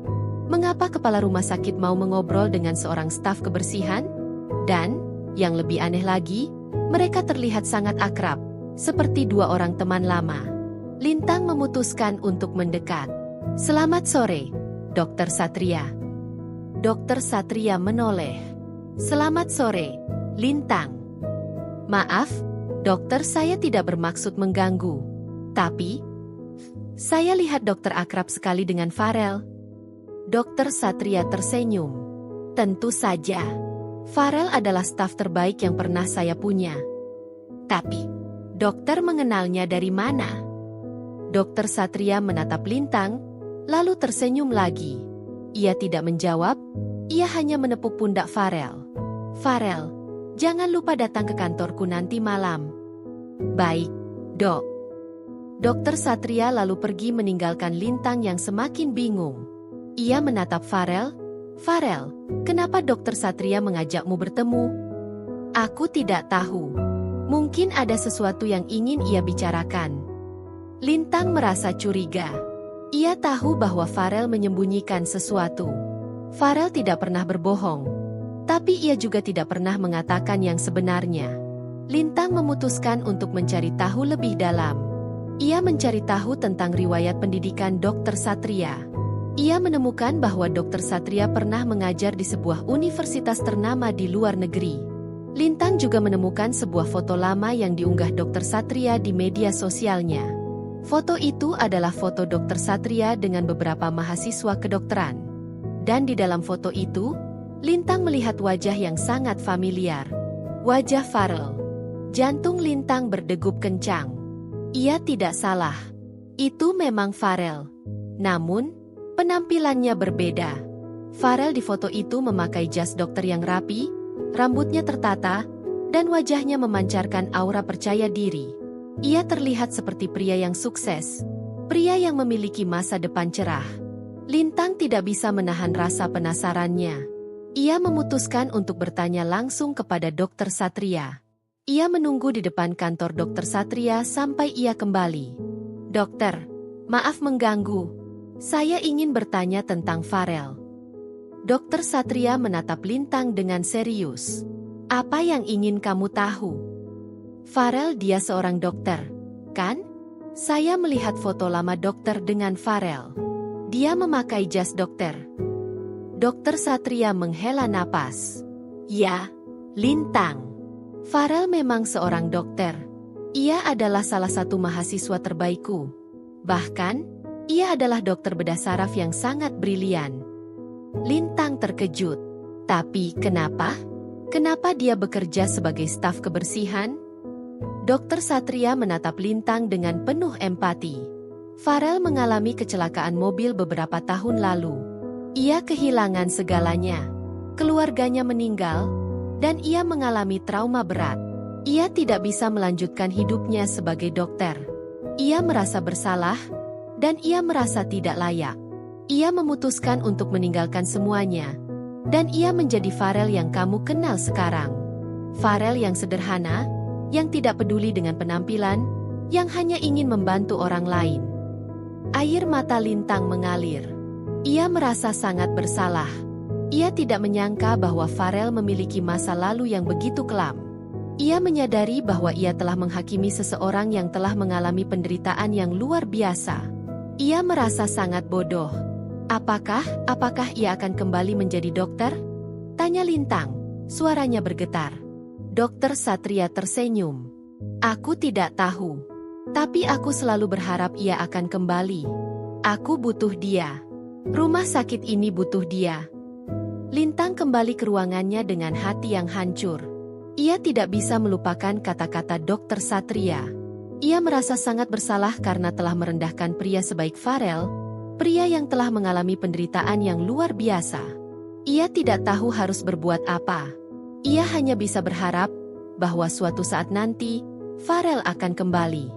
Mengapa kepala rumah sakit mau mengobrol dengan seorang staf kebersihan? Dan, yang lebih aneh lagi, mereka terlihat sangat akrab, seperti dua orang teman lama. Lintang memutuskan untuk mendekat. "Selamat sore, Dr. Satria." Dr. Satria menoleh. "Selamat sore, Lintang." "Maaf, dokter, saya tidak bermaksud mengganggu. Tapi, saya lihat dokter akrab sekali dengan Farel." Dr. Satria tersenyum. "Tentu saja. Farel adalah staf terbaik yang pernah saya punya. Tapi, dokter mengenalnya dari mana?" Dr. Satria menatap Lintang, lalu tersenyum lagi. Ia tidak menjawab, ia hanya menepuk pundak Farel. "Farel, jangan lupa datang ke kantorku nanti malam." "Baik, Dok." Dr. Satria lalu pergi meninggalkan Lintang yang semakin bingung. Ia menatap Farel. "Farel, kenapa Dr. Satria mengajakmu bertemu?" "Aku tidak tahu. Mungkin ada sesuatu yang ingin ia bicarakan." Lintang merasa curiga. Ia tahu bahwa Farel menyembunyikan sesuatu. Farel tidak pernah berbohong. Tapi ia juga tidak pernah mengatakan yang sebenarnya. Lintang memutuskan untuk mencari tahu lebih dalam. Ia mencari tahu tentang riwayat pendidikan Dr. Satria. Ia menemukan bahwa Dr. Satria pernah mengajar di sebuah universitas ternama di luar negeri. Lintang juga menemukan sebuah foto lama yang diunggah Dr. Satria di media sosialnya. Foto itu adalah foto Dr. Satria dengan beberapa mahasiswa kedokteran. Dan di dalam foto itu, Lintang melihat wajah yang sangat familiar. Wajah Farel. Jantung Lintang berdegup kencang. Ia tidak salah. Itu memang Farel. Namun, penampilannya berbeda. Farel di foto itu memakai jas dokter yang rapi, rambutnya tertata, dan wajahnya memancarkan aura percaya diri. Ia terlihat seperti pria yang sukses, pria yang memiliki masa depan cerah. Lintang tidak bisa menahan rasa penasarannya. Ia memutuskan untuk bertanya langsung kepada Dr. Satria. Ia menunggu di depan kantor Dr. Satria sampai ia kembali. "Dokter, maaf mengganggu. Saya ingin bertanya tentang Farel." Dr. Satria menatap Lintang dengan serius. "Apa yang ingin kamu tahu?" "Farel, dia seorang dokter, kan? Saya melihat foto lama dokter dengan Farel. Dia memakai jas dokter." Dr. Satria menghela napas. "Ya, Lintang. Farel memang seorang dokter. Ia adalah salah satu mahasiswa terbaikku. Bahkan, ia adalah dokter bedah saraf yang sangat brilian." Lintang terkejut. "Tapi kenapa? Kenapa dia bekerja sebagai staf kebersihan?" Dokter Satria menatap Lintang dengan penuh empati. Farel mengalami kecelakaan mobil beberapa tahun lalu. Ia kehilangan segalanya. Keluarganya meninggal, dan ia mengalami trauma berat. Ia tidak bisa melanjutkan hidupnya sebagai dokter. Ia merasa bersalah, dan ia merasa tidak layak. Ia memutuskan untuk meninggalkan semuanya, dan ia menjadi Farel yang kamu kenal sekarang. Farel yang sederhana, yang tidak peduli dengan penampilan, yang hanya ingin membantu orang lain. Air mata Lintang mengalir. Ia merasa sangat bersalah. Ia tidak menyangka bahwa Farel memiliki masa lalu yang begitu kelam. Ia menyadari bahwa ia telah menghakimi seseorang yang telah mengalami penderitaan yang luar biasa. Ia merasa sangat bodoh. Apakah ia akan kembali menjadi dokter? Tanya Lintang, suaranya bergetar. Dokter Satria tersenyum. Aku tidak tahu. Tapi aku selalu berharap ia akan kembali. Aku butuh dia. Rumah sakit ini butuh dia. Lintang kembali ke ruangannya dengan hati yang hancur. Ia tidak bisa melupakan kata-kata Dokter Satria. Ia merasa sangat bersalah karena telah merendahkan pria sebaik Farel, pria yang telah mengalami penderitaan yang luar biasa. Ia tidak tahu harus berbuat apa. Ia hanya bisa berharap bahwa suatu saat nanti, Farel akan kembali.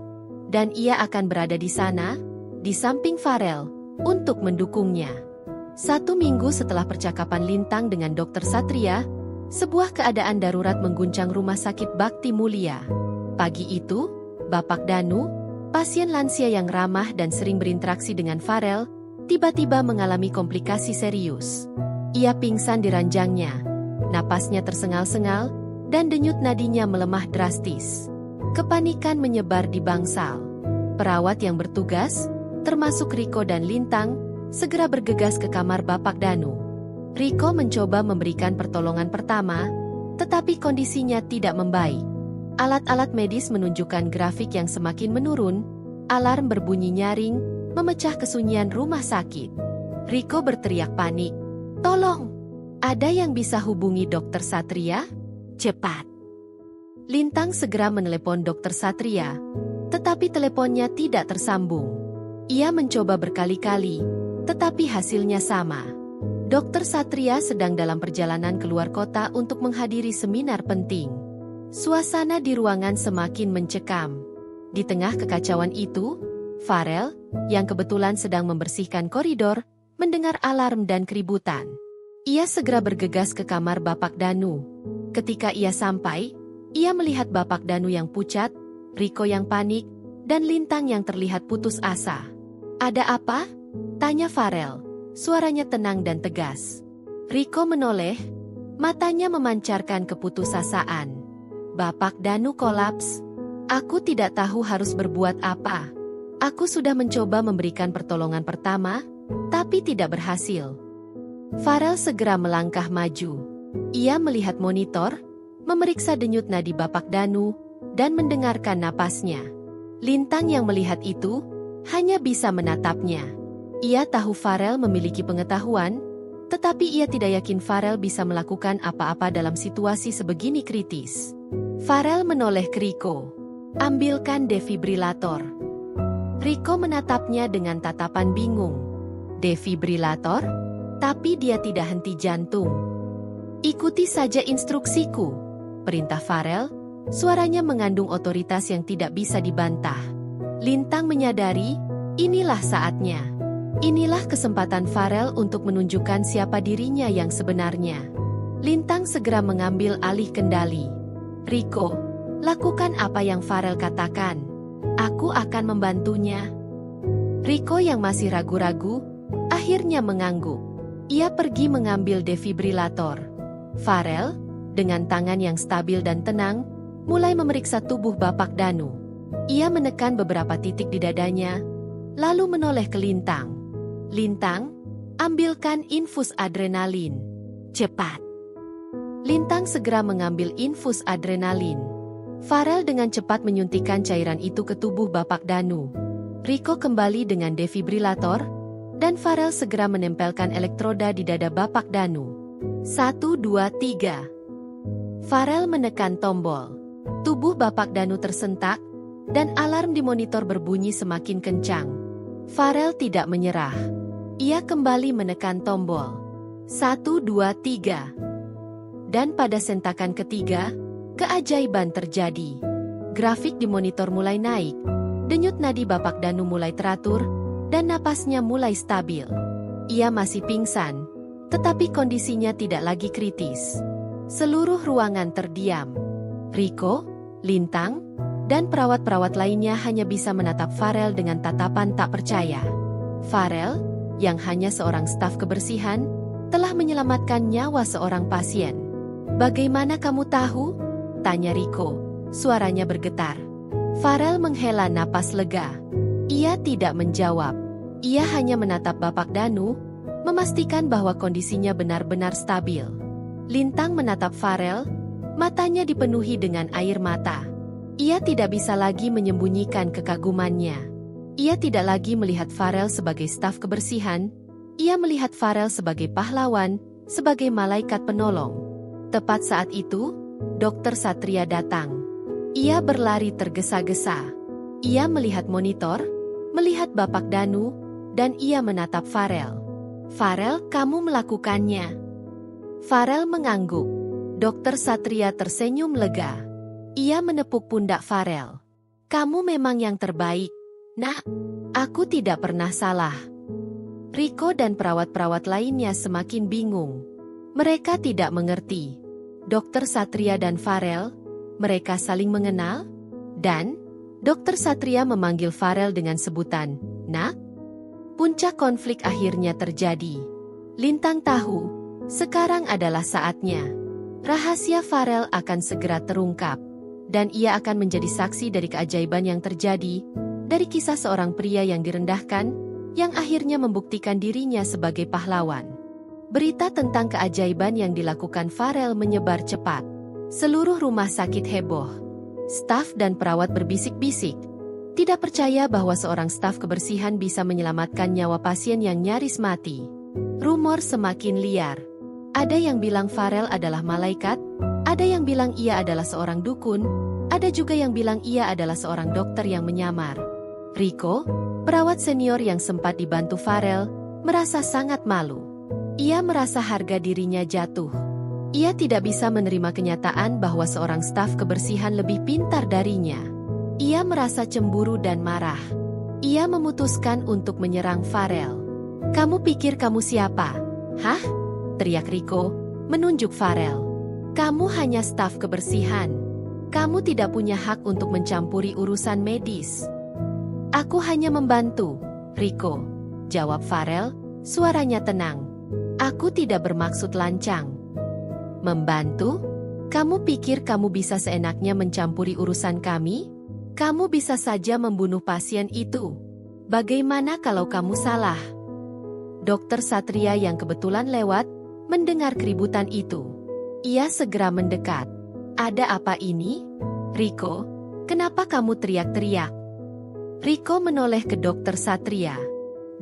Dan ia akan berada di sana, di samping Farel, untuk mendukungnya. 1 minggu setelah percakapan Lintang dengan Dokter Satria, sebuah keadaan darurat mengguncang Rumah Sakit Bakti Mulia. Pagi itu, Bapak Danu, pasien lansia yang ramah dan sering berinteraksi dengan Farel, tiba-tiba mengalami komplikasi serius. Ia pingsan di ranjangnya. Napasnya tersengal-sengal, dan denyut nadinya melemah drastis. Kepanikan menyebar di bangsal. Perawat yang bertugas, termasuk Riko dan Lintang, segera bergegas ke kamar Bapak Danu. Riko mencoba memberikan pertolongan pertama, tetapi kondisinya tidak membaik. Alat-alat medis menunjukkan grafik yang semakin menurun, alarm berbunyi nyaring, memecah kesunyian rumah sakit. Riko berteriak panik. Tolong! Ada yang bisa hubungi Dokter Satria? Cepat! Lintang segera menelepon Dokter Satria, tetapi teleponnya tidak tersambung. Ia mencoba berkali-kali, tetapi hasilnya sama. Dokter Satria sedang dalam perjalanan keluar kota untuk menghadiri seminar penting. Suasana di ruangan semakin mencekam. Di tengah kekacauan itu, Farel, yang kebetulan sedang membersihkan koridor, mendengar alarm dan keributan. Ia segera bergegas ke kamar Bapak Danu. Ketika ia sampai, ia melihat Bapak Danu yang pucat, Riko yang panik, dan Lintang yang terlihat putus asa. Ada apa? Tanya Farel. Suaranya tenang dan tegas. Riko menoleh, matanya memancarkan keputusasaan. Bapak Danu kolaps. Aku tidak tahu harus berbuat apa. Aku sudah mencoba memberikan pertolongan pertama, tapi tidak berhasil. Farel segera melangkah maju. Ia melihat monitor, memeriksa denyut nadi Bapak Danu, dan mendengarkan napasnya. Lintang yang melihat itu, hanya bisa menatapnya. Ia tahu Farel memiliki pengetahuan, tetapi ia tidak yakin Farel bisa melakukan apa-apa dalam situasi sebegini kritis. Farel menoleh ke Riko. Ambilkan defibrilator. Riko menatapnya dengan tatapan bingung. Defibrilator? Tapi dia tidak henti jantung. Ikuti saja instruksiku, perintah Farel, suaranya mengandung otoritas yang tidak bisa dibantah. Lintang menyadari, inilah saatnya. Inilah kesempatan Farel untuk menunjukkan siapa dirinya yang sebenarnya. Lintang segera mengambil alih kendali. Riko, lakukan apa yang Farel katakan. Aku akan membantunya. Riko yang masih ragu-ragu, akhirnya mengangguk. Ia pergi mengambil defibrilator. Farel, dengan tangan yang stabil dan tenang, mulai memeriksa tubuh Bapak Danu. Ia menekan beberapa titik di dadanya, lalu menoleh ke Lintang. Lintang, ambilkan infus adrenalin. Cepat. Lintang segera mengambil infus adrenalin. Farel dengan cepat menyuntikkan cairan itu ke tubuh Bapak Danu. Riko kembali dengan defibrilator, dan Farel segera menempelkan elektroda di dada Bapak Danu. 1, 2, 3. Farel menekan tombol. Tubuh Bapak Danu tersentak, dan alarm di monitor berbunyi semakin kencang. Farel tidak menyerah. Ia kembali menekan tombol. 1, 2, 3. Dan pada sentakan ketiga, keajaiban terjadi. Grafik di monitor mulai naik, denyut nadi Bapak Danu mulai teratur, dan napasnya mulai stabil. Ia masih pingsan, tetapi kondisinya tidak lagi kritis. Seluruh ruangan terdiam. Rico, Lintang, dan perawat-perawat lainnya hanya bisa menatap Farel dengan tatapan tak percaya. Farel, yang hanya seorang staf kebersihan, telah menyelamatkan nyawa seorang pasien. "Bagaimana kamu tahu?" tanya Rico. Suaranya bergetar. Farel menghela napas lega. Ia tidak menjawab. Ia hanya menatap Bapak Danu, memastikan bahwa kondisinya benar-benar stabil. Lintang menatap Farel, matanya dipenuhi dengan air mata. Ia tidak bisa lagi menyembunyikan kekagumannya. Ia tidak lagi melihat Farel sebagai staf kebersihan, ia melihat Farel sebagai pahlawan, sebagai malaikat penolong. Tepat saat itu, Dokter Satria datang. Ia berlari tergesa-gesa. Ia melihat monitor, melihat Bapak Danu, dan ia menatap Farel. "Farel, kamu melakukannya." Farel mengangguk. Dokter Satria tersenyum lega. Ia menepuk pundak Farel. "Kamu memang yang terbaik, Nak. Aku tidak pernah salah." Rico dan perawat-perawat lainnya semakin bingung. Mereka tidak mengerti. Dokter Satria dan Farel, mereka saling mengenal? Dan Dokter Satria memanggil Farel dengan sebutan, "Nak." Puncak konflik akhirnya terjadi. Lintang tahu, sekarang adalah saatnya. Rahasia Farel akan segera terungkap. Dan ia akan menjadi saksi dari keajaiban yang terjadi, dari kisah seorang pria yang direndahkan, yang akhirnya membuktikan dirinya sebagai pahlawan. Berita tentang keajaiban yang dilakukan Farel menyebar cepat. Seluruh rumah sakit heboh. Staf dan perawat berbisik-bisik. Tidak percaya bahwa seorang staf kebersihan bisa menyelamatkan nyawa pasien yang nyaris mati. Rumor semakin liar. Ada yang bilang Farel adalah malaikat, ada yang bilang ia adalah seorang dukun, ada juga yang bilang ia adalah seorang dokter yang menyamar. Rico, perawat senior yang sempat dibantu Farel, merasa sangat malu. Ia merasa harga dirinya jatuh. Ia tidak bisa menerima kenyataan bahwa seorang staf kebersihan lebih pintar darinya. Ia merasa cemburu dan marah. Ia memutuskan untuk menyerang Farel. "Kamu pikir kamu siapa? Hah?" teriak Rico, menunjuk Farel. "Kamu hanya staf kebersihan. Kamu tidak punya hak untuk mencampuri urusan medis." "Aku hanya membantu, Rico," jawab Farel, suaranya tenang. "Aku tidak bermaksud lancang." "Membantu? Kamu pikir kamu bisa seenaknya mencampuri urusan kami? Kamu bisa saja membunuh pasien itu. Bagaimana kalau kamu salah?" Dokter Satria yang kebetulan lewat, mendengar keributan itu. Ia segera mendekat. "Ada apa ini? Rico, kenapa kamu teriak-teriak?" Rico menoleh ke Dokter Satria.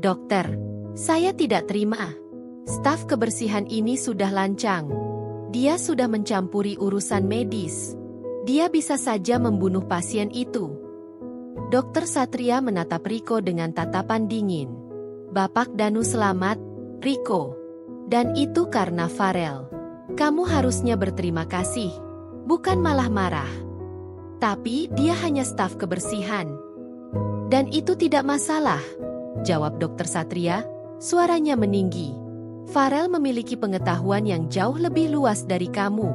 "Dokter, saya tidak terima. Staf kebersihan ini sudah lancang. Dia sudah mencampuri urusan medis. Dia bisa saja membunuh pasien itu." Dokter Satria menatap Rico dengan tatapan dingin. "Bapak Danu selamat, Rico. Dan itu karena Farel. Kamu harusnya berterima kasih, bukan malah marah. Tapi dia hanya staf kebersihan. Dan itu tidak masalah," jawab Dokter Satria, suaranya meninggi. "Farel memiliki pengetahuan yang jauh lebih luas dari kamu.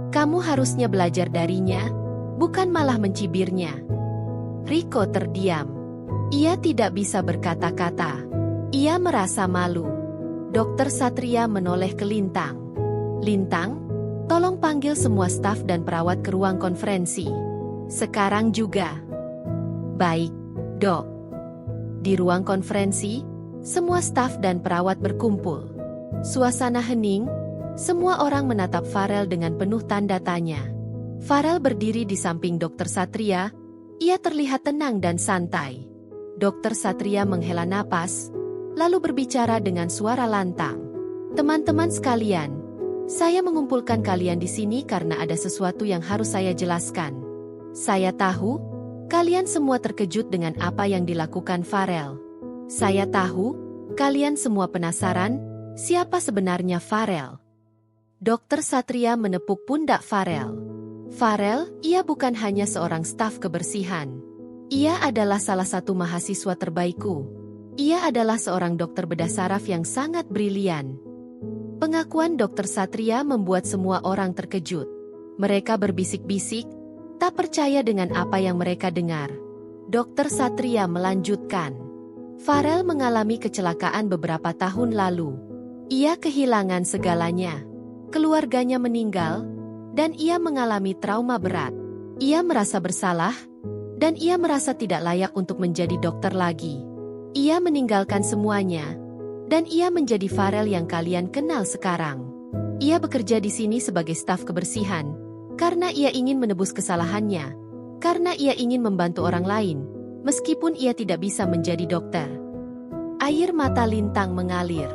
Kamu harusnya belajar darinya, bukan malah mencibirnya." Rico terdiam. Ia tidak bisa berkata-kata. Ia merasa malu. Dokter Satria menoleh ke Lintang. "Lintang, tolong panggil semua staf dan perawat ke ruang konferensi. Sekarang juga." "Baik, Dok." Di ruang konferensi, semua staf dan perawat berkumpul. Suasana hening, semua orang menatap Farel dengan penuh tanda tanya. Farel berdiri di samping Dokter Satria, ia terlihat tenang dan santai. Dokter Satria menghela napas, lalu berbicara dengan suara lantang. "Teman-teman sekalian, saya mengumpulkan kalian di sini karena ada sesuatu yang harus saya jelaskan. Saya tahu, kalian semua terkejut dengan apa yang dilakukan Farel. Saya tahu, kalian semua penasaran, siapa sebenarnya Farel. Dokter Satria menepuk pundak Farel. Farel, ia bukan hanya seorang staf kebersihan. Ia adalah salah satu mahasiswa terbaikku. Ia adalah seorang dokter bedah saraf yang sangat brilian. Pengakuan Dokter Satria membuat semua orang terkejut. Mereka berbisik-bisik, tak percaya dengan apa yang mereka dengar. Dokter Satria melanjutkan. Farel mengalami kecelakaan beberapa tahun lalu. Ia kehilangan segalanya. Keluarganya meninggal, dan ia mengalami trauma berat. Ia merasa bersalah, dan ia merasa tidak layak untuk menjadi dokter lagi. Ia meninggalkan semuanya, dan ia menjadi Farel yang kalian kenal sekarang. Ia bekerja di sini sebagai staf kebersihan, karena ia ingin menebus kesalahannya, karena ia ingin membantu orang lain, meskipun ia tidak bisa menjadi dokter. Air mata Lintang mengalir.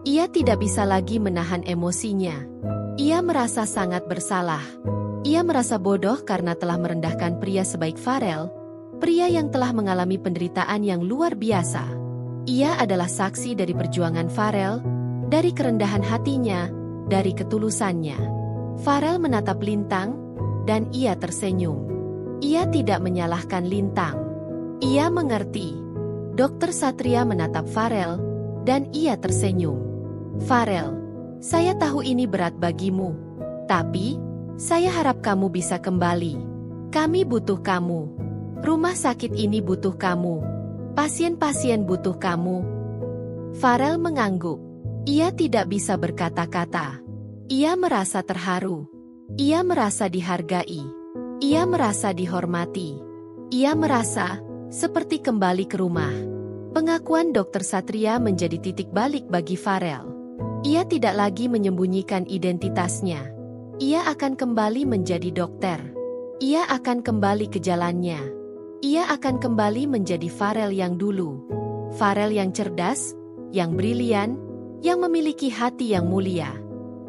Ia tidak bisa lagi menahan emosinya. Ia merasa sangat bersalah. Ia merasa bodoh karena telah merendahkan pria sebaik Farel, pria yang telah mengalami penderitaan yang luar biasa. Ia adalah saksi dari perjuangan Farel, dari kerendahan hatinya, dari ketulusannya. Farel menatap Lintang, dan ia tersenyum. Ia tidak menyalahkan Lintang. Ia mengerti. Dokter Satria menatap Farel, dan ia tersenyum. Farel, saya tahu ini berat bagimu. Tapi, saya harap kamu bisa kembali. Kami butuh kamu. Rumah sakit ini butuh kamu. Pasien-pasien butuh kamu. Farel mengangguk. Ia tidak bisa berkata-kata. Ia merasa terharu. Ia merasa dihargai. Ia merasa dihormati. Ia merasa seperti kembali ke rumah. Pengakuan Dokter Satria menjadi titik balik bagi Farel. Ia tidak lagi menyembunyikan identitasnya. Ia akan kembali menjadi dokter. Ia akan kembali ke jalannya. Ia akan kembali menjadi Farel yang dulu. Farel yang cerdas, yang brilian, yang memiliki hati yang mulia.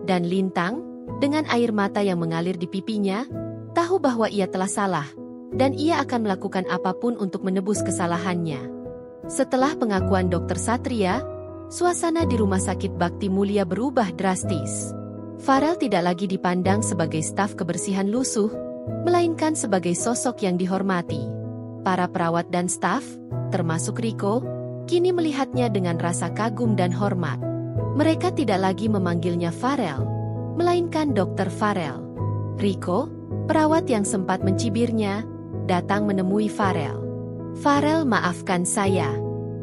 Dan Lintang, dengan air mata yang mengalir di pipinya, tahu bahwa ia telah salah, dan ia akan melakukan apapun untuk menebus kesalahannya. Setelah pengakuan Dokter Satria, suasana di Rumah Sakit Bakti Mulia berubah drastis. Farel tidak lagi dipandang sebagai staf kebersihan lusuh, melainkan sebagai sosok yang dihormati. Para perawat dan staf, termasuk Riko, kini melihatnya dengan rasa kagum dan hormat. Mereka tidak lagi memanggilnya Farel, melainkan Dokter Farel. Riko, perawat yang sempat mencibirnya, datang menemui Farel. Farel, maafkan saya.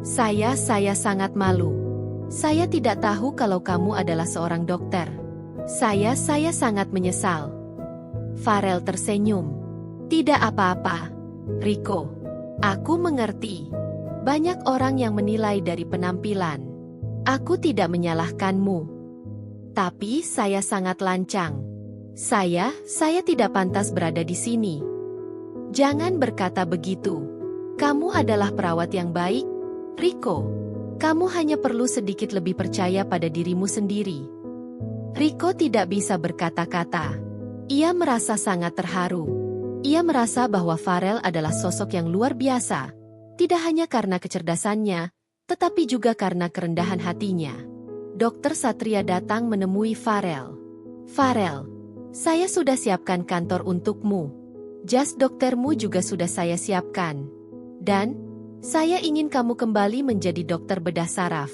Saya sangat malu. Saya tidak tahu kalau kamu adalah seorang dokter. Saya sangat menyesal. Farel tersenyum. Tidak apa-apa, Riko. Aku mengerti. Banyak orang yang menilai dari penampilan. Aku tidak menyalahkanmu. Tapi saya sangat lancang. Saya tidak pantas berada di sini. Jangan berkata begitu. Kamu adalah perawat yang baik, Riko. Kamu hanya perlu sedikit lebih percaya pada dirimu sendiri. Riko tidak bisa berkata-kata. Ia merasa sangat terharu. Ia merasa bahwa Farel adalah sosok yang luar biasa, tidak hanya karena kecerdasannya, tetapi juga karena kerendahan hatinya. Dokter Satria datang menemui Farel. Farel, saya sudah siapkan kantor untukmu. Jas doktermu juga sudah saya siapkan. Dan, saya ingin kamu kembali menjadi dokter bedah saraf.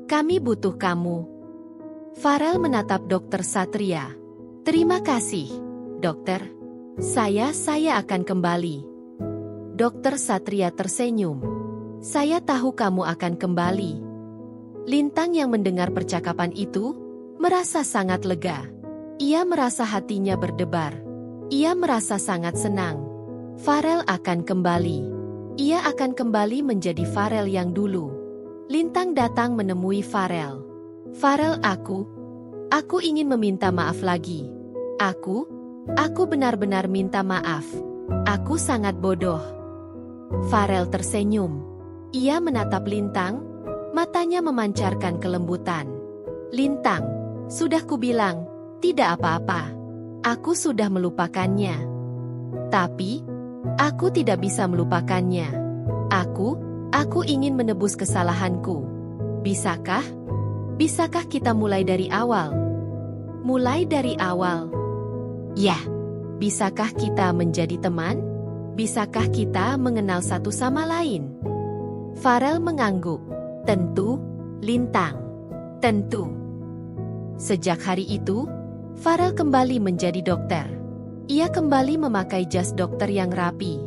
Kami butuh kamu. Farel menatap Dokter Satria. Terima kasih, dokter. Saya akan kembali. Dokter Satria tersenyum. Saya tahu kamu akan kembali. Lintang yang mendengar percakapan itu, merasa sangat lega. Ia merasa hatinya berdebar. Ia merasa sangat senang. Farel akan kembali. Ia akan kembali menjadi Farel yang dulu. Lintang datang menemui Farel. Farel, aku ingin meminta maaf lagi. Aku benar-benar minta maaf. Aku sangat bodoh. Farel tersenyum. Ia menatap Lintang, matanya memancarkan kelembutan. Lintang, sudah kubilang, tidak apa-apa. Aku sudah melupakannya. Tapi, Aku tidak bisa melupakannya. Aku ingin menebus kesalahanku. Bisakah? Bisakah kita mulai dari awal? Mulai dari awal. Ya. Bisakah kita menjadi teman? Bisakah kita mengenal satu sama lain? Farel mengangguk. Tentu, Lintang. Tentu. Sejak hari itu, Farel kembali menjadi dokter. Ia kembali memakai jas dokter yang rapi.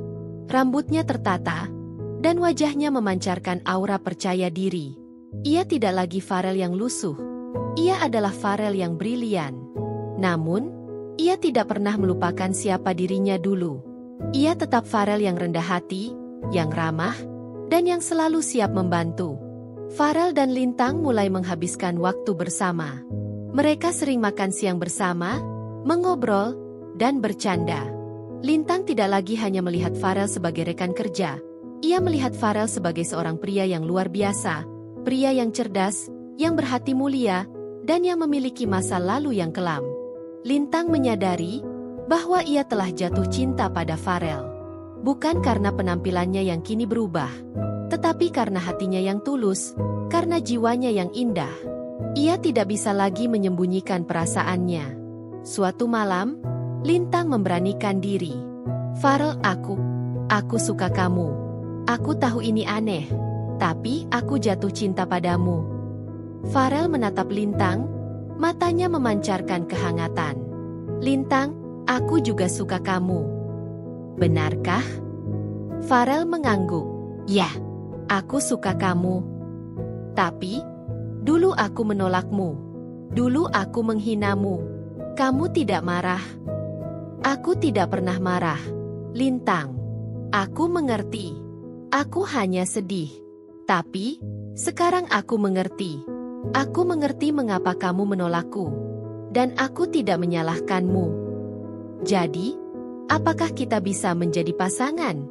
Rambutnya tertata, dan wajahnya memancarkan aura percaya diri. Ia tidak lagi Farel yang lusuh. Ia adalah Farel yang brilian. Namun, ia tidak pernah melupakan siapa dirinya dulu. Ia tetap Farel yang rendah hati, yang ramah, dan yang selalu siap membantu. Farel dan Lintang mulai menghabiskan waktu bersama. Mereka sering makan siang bersama, mengobrol, dan bercanda. Lintang tidak lagi hanya melihat Farel sebagai rekan kerja. Ia melihat Farel sebagai seorang pria yang luar biasa, pria yang cerdas, yang berhati mulia, dan yang memiliki masa lalu yang kelam. Lintang menyadari bahwa ia telah jatuh cinta pada Farel. Bukan karena penampilannya yang kini berubah, tetapi karena hatinya yang tulus, karena jiwanya yang indah. Ia tidak bisa lagi menyembunyikan perasaannya. Suatu malam, Lintang memberanikan diri. Farel, aku suka kamu. Aku tahu ini aneh, tapi aku jatuh cinta padamu. Farel menatap Lintang, matanya memancarkan kehangatan. Lintang, aku juga suka kamu. Benarkah? Farel mengangguk. Ya, aku suka kamu. Tapi, dulu aku menolakmu. Dulu aku menghinamu. Kamu tidak marah. Aku tidak pernah marah. Lintang, aku mengerti. Aku hanya sedih. Tapi, sekarang aku mengerti. Aku mengerti mengapa kamu menolakku. Dan aku tidak menyalahkanmu. Jadi, apakah kita bisa menjadi pasangan?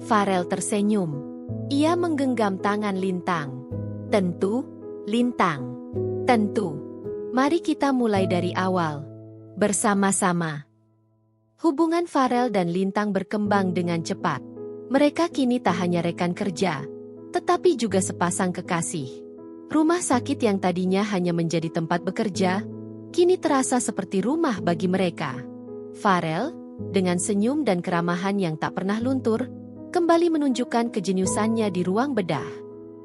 Farel tersenyum. Ia menggenggam tangan Lintang. Tentu, Lintang. Tentu. Mari kita mulai dari awal. Bersama-sama. Hubungan Farel dan Lintang berkembang dengan cepat. Mereka kini tak hanya rekan kerja, tetapi juga sepasang kekasih. Rumah sakit yang tadinya hanya menjadi tempat bekerja, kini terasa seperti rumah bagi mereka. Farel, dengan senyum dan keramahan yang tak pernah luntur, kembali menunjukkan kejeniusannya di ruang bedah.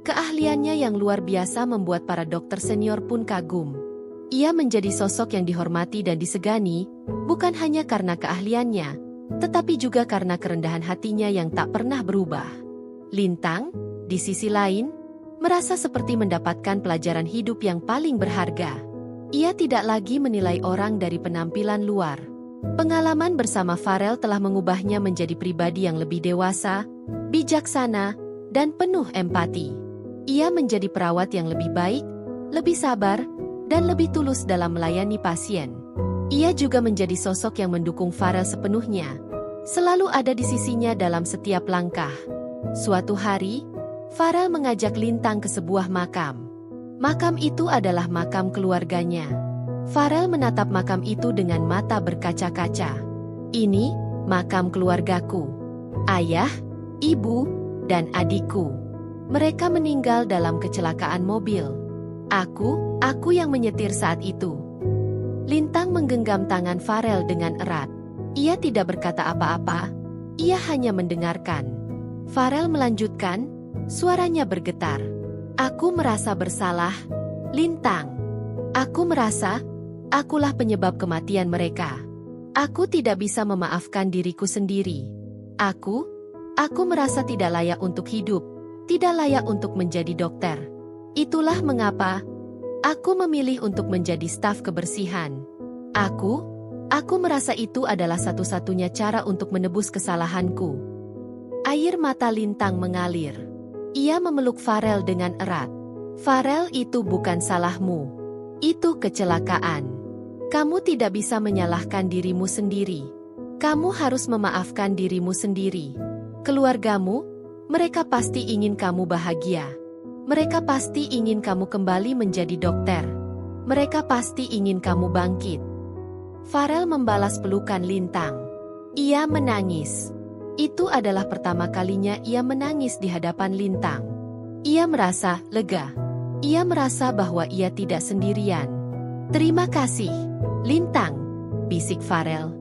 Keahliannya yang luar biasa membuat para dokter senior pun kagum. Ia menjadi sosok yang dihormati dan disegani, bukan hanya karena keahliannya, tetapi juga karena kerendahan hatinya yang tak pernah berubah. Lintang, di sisi lain, merasa seperti mendapatkan pelajaran hidup yang paling berharga. Ia tidak lagi menilai orang dari penampilan luar. Pengalaman bersama Farel telah mengubahnya menjadi pribadi yang lebih dewasa, bijaksana, dan penuh empati. Ia menjadi perawat yang lebih baik, lebih sabar, dan lebih tulus dalam melayani pasien. Ia juga menjadi sosok yang mendukung Farel sepenuhnya, selalu ada di sisinya dalam setiap langkah. Suatu hari, Farel mengajak Lintang ke sebuah makam. Makam itu adalah makam keluarganya. Farel menatap makam itu dengan mata berkaca-kaca. Ini, makam keluargaku. Ayah, ibu, dan adikku. Mereka meninggal dalam kecelakaan mobil. Aku yang menyetir saat itu. Lintang menggenggam tangan Farel dengan erat. Ia tidak berkata apa-apa, ia hanya mendengarkan. Farel melanjutkan, suaranya bergetar. Aku merasa bersalah, Lintang. Aku merasa, akulah penyebab kematian mereka. Aku tidak bisa memaafkan diriku sendiri. Aku merasa tidak layak untuk hidup, tidak layak untuk menjadi dokter. Itulah mengapa aku memilih untuk menjadi staf kebersihan. Aku merasa itu adalah satu-satunya cara untuk menebus kesalahanku. Air mata Lintang mengalir. Ia memeluk Farel dengan erat. Farel, itu bukan salahmu. Itu kecelakaan. Kamu tidak bisa menyalahkan dirimu sendiri. Kamu harus memaafkan dirimu sendiri. Keluargamu, mereka pasti ingin kamu bahagia. Mereka pasti ingin kamu kembali menjadi dokter. Mereka pasti ingin kamu bangkit. Farel membalas pelukan Lintang. Ia menangis. Itu adalah pertama kalinya ia menangis di hadapan Lintang. Ia merasa lega. Ia merasa bahwa ia tidak sendirian. "Terima kasih, Lintang," bisik Farel.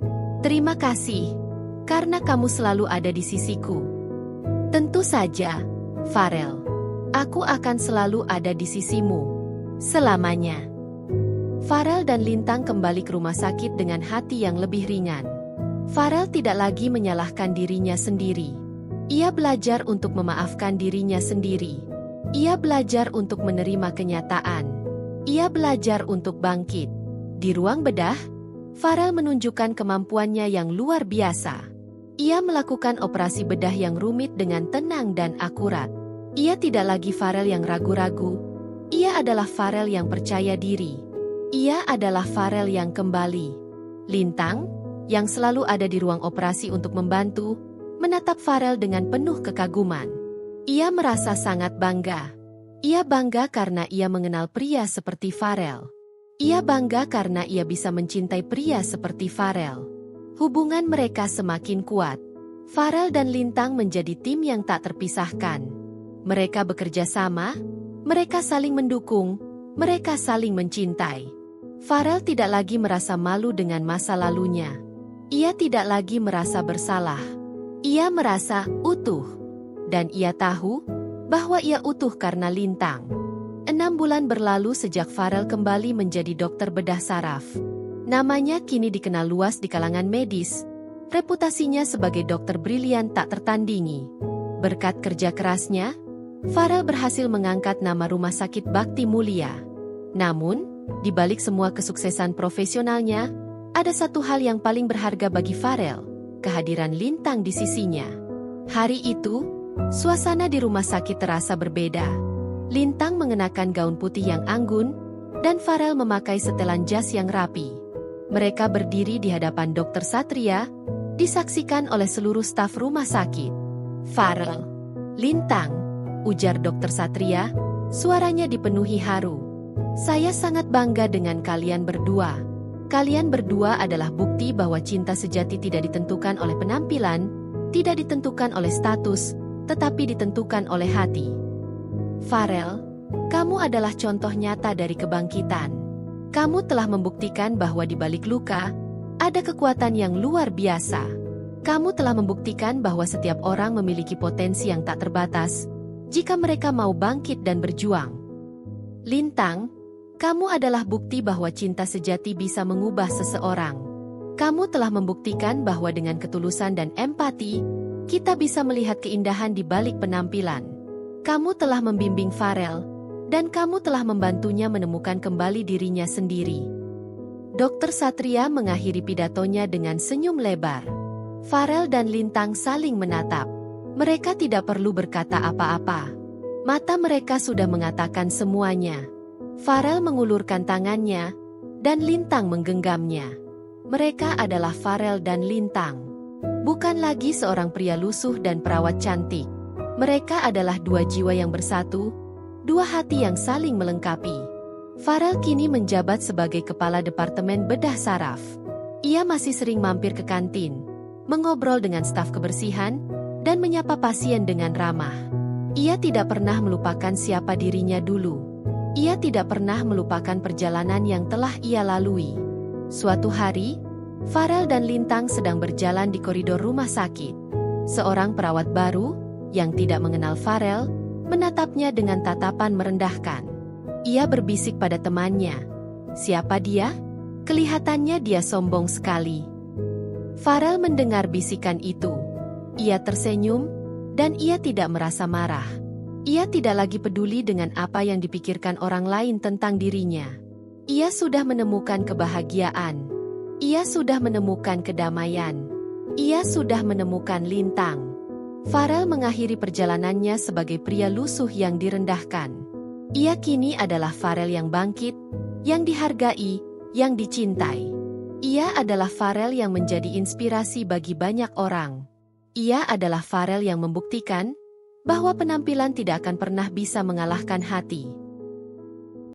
"Terima kasih, karena kamu selalu ada di sisiku." "Tentu saja, Farel. Aku akan selalu ada di sisimu. Selamanya." Farel dan Lintang kembali ke rumah sakit dengan hati yang lebih ringan. Farel tidak lagi menyalahkan dirinya sendiri. Ia belajar untuk memaafkan dirinya sendiri. Ia belajar untuk menerima kenyataan. Ia belajar untuk bangkit. Di ruang bedah, Farel menunjukkan kemampuannya yang luar biasa. Ia melakukan operasi bedah yang rumit dengan tenang dan akurat. Ia tidak lagi Farel yang ragu-ragu. Ia adalah Farel yang percaya diri. Ia adalah Farel yang kembali. Lintang, yang selalu ada di ruang operasi untuk membantu, menatap Farel dengan penuh kekaguman. Ia merasa sangat bangga. Ia bangga karena ia mengenal pria seperti Farel. Ia bangga karena ia bisa mencintai pria seperti Farel. Hubungan mereka semakin kuat. Farel dan Lintang menjadi tim yang tak terpisahkan. Mereka bekerja sama, mereka saling mendukung, mereka saling mencintai. Farel tidak lagi merasa malu dengan masa lalunya. Ia tidak lagi merasa bersalah. Ia merasa utuh. Dan ia tahu bahwa ia utuh karena Lintang. 6 bulan berlalu sejak Farel kembali menjadi dokter bedah saraf. Namanya kini dikenal luas di kalangan medis. Reputasinya sebagai dokter brilian tak tertandingi. Berkat kerja kerasnya, Farel berhasil mengangkat nama Rumah Sakit Bakti Mulia. Namun, di balik semua kesuksesan profesionalnya, ada satu hal yang paling berharga bagi Farel, kehadiran Lintang di sisinya. Hari itu, suasana di rumah sakit terasa berbeda. Lintang mengenakan gaun putih yang anggun, dan Farel memakai setelan jas yang rapi. Mereka berdiri di hadapan Dr. Satria, disaksikan oleh seluruh staf rumah sakit. "Farel, Lintang," ujar Dr. Satria, suaranya dipenuhi haru. "Saya sangat bangga dengan kalian berdua. Kalian berdua adalah bukti bahwa cinta sejati tidak ditentukan oleh penampilan, tidak ditentukan oleh status, tetapi ditentukan oleh hati. Farel, kamu adalah contoh nyata dari kebangkitan. Kamu telah membuktikan bahwa di balik luka, ada kekuatan yang luar biasa. Kamu telah membuktikan bahwa setiap orang memiliki potensi yang tak terbatas, jika mereka mau bangkit dan berjuang. Lintang, kamu adalah bukti bahwa cinta sejati bisa mengubah seseorang. Kamu telah membuktikan bahwa dengan ketulusan dan empati, kita bisa melihat keindahan di balik penampilan. Kamu telah membimbing Farel, dan kamu telah membantunya menemukan kembali dirinya sendiri." Dr. Satria mengakhiri pidatonya dengan senyum lebar. Farel dan Lintang saling menatap. Mereka tidak perlu berkata apa-apa. Mata mereka sudah mengatakan semuanya. Farel mengulurkan tangannya, dan Lintang menggenggamnya. Mereka adalah Farel dan Lintang. Bukan lagi seorang pria lusuh dan perawat cantik. Mereka adalah dua jiwa yang bersatu, dua hati yang saling melengkapi. Farel kini menjabat sebagai kepala Departemen Bedah Saraf. Ia masih sering mampir ke kantin, mengobrol dengan staf kebersihan, dan menyapa pasien dengan ramah. Ia tidak pernah melupakan siapa dirinya dulu. Ia tidak pernah melupakan perjalanan yang telah ia lalui. Suatu hari, Farel dan Lintang sedang berjalan di koridor rumah sakit. Seorang perawat baru, yang tidak mengenal Farel, menatapnya dengan tatapan merendahkan. Ia berbisik pada temannya. "Siapa dia?" Kelihatannya dia sombong sekali. Farel mendengar bisikan itu. Ia tersenyum, dan ia tidak merasa marah. Ia tidak lagi peduli dengan apa yang dipikirkan orang lain tentang dirinya. Ia sudah menemukan kebahagiaan. Ia sudah menemukan kedamaian. Ia sudah menemukan Lintang. Farel mengakhiri perjalanannya sebagai pria lusuh yang direndahkan. Ia kini adalah Farel yang bangkit, yang dihargai, yang dicintai. Ia adalah Farel yang menjadi inspirasi bagi banyak orang. Ia adalah Farel yang membuktikan bahwa penampilan tidak akan pernah bisa mengalahkan hati.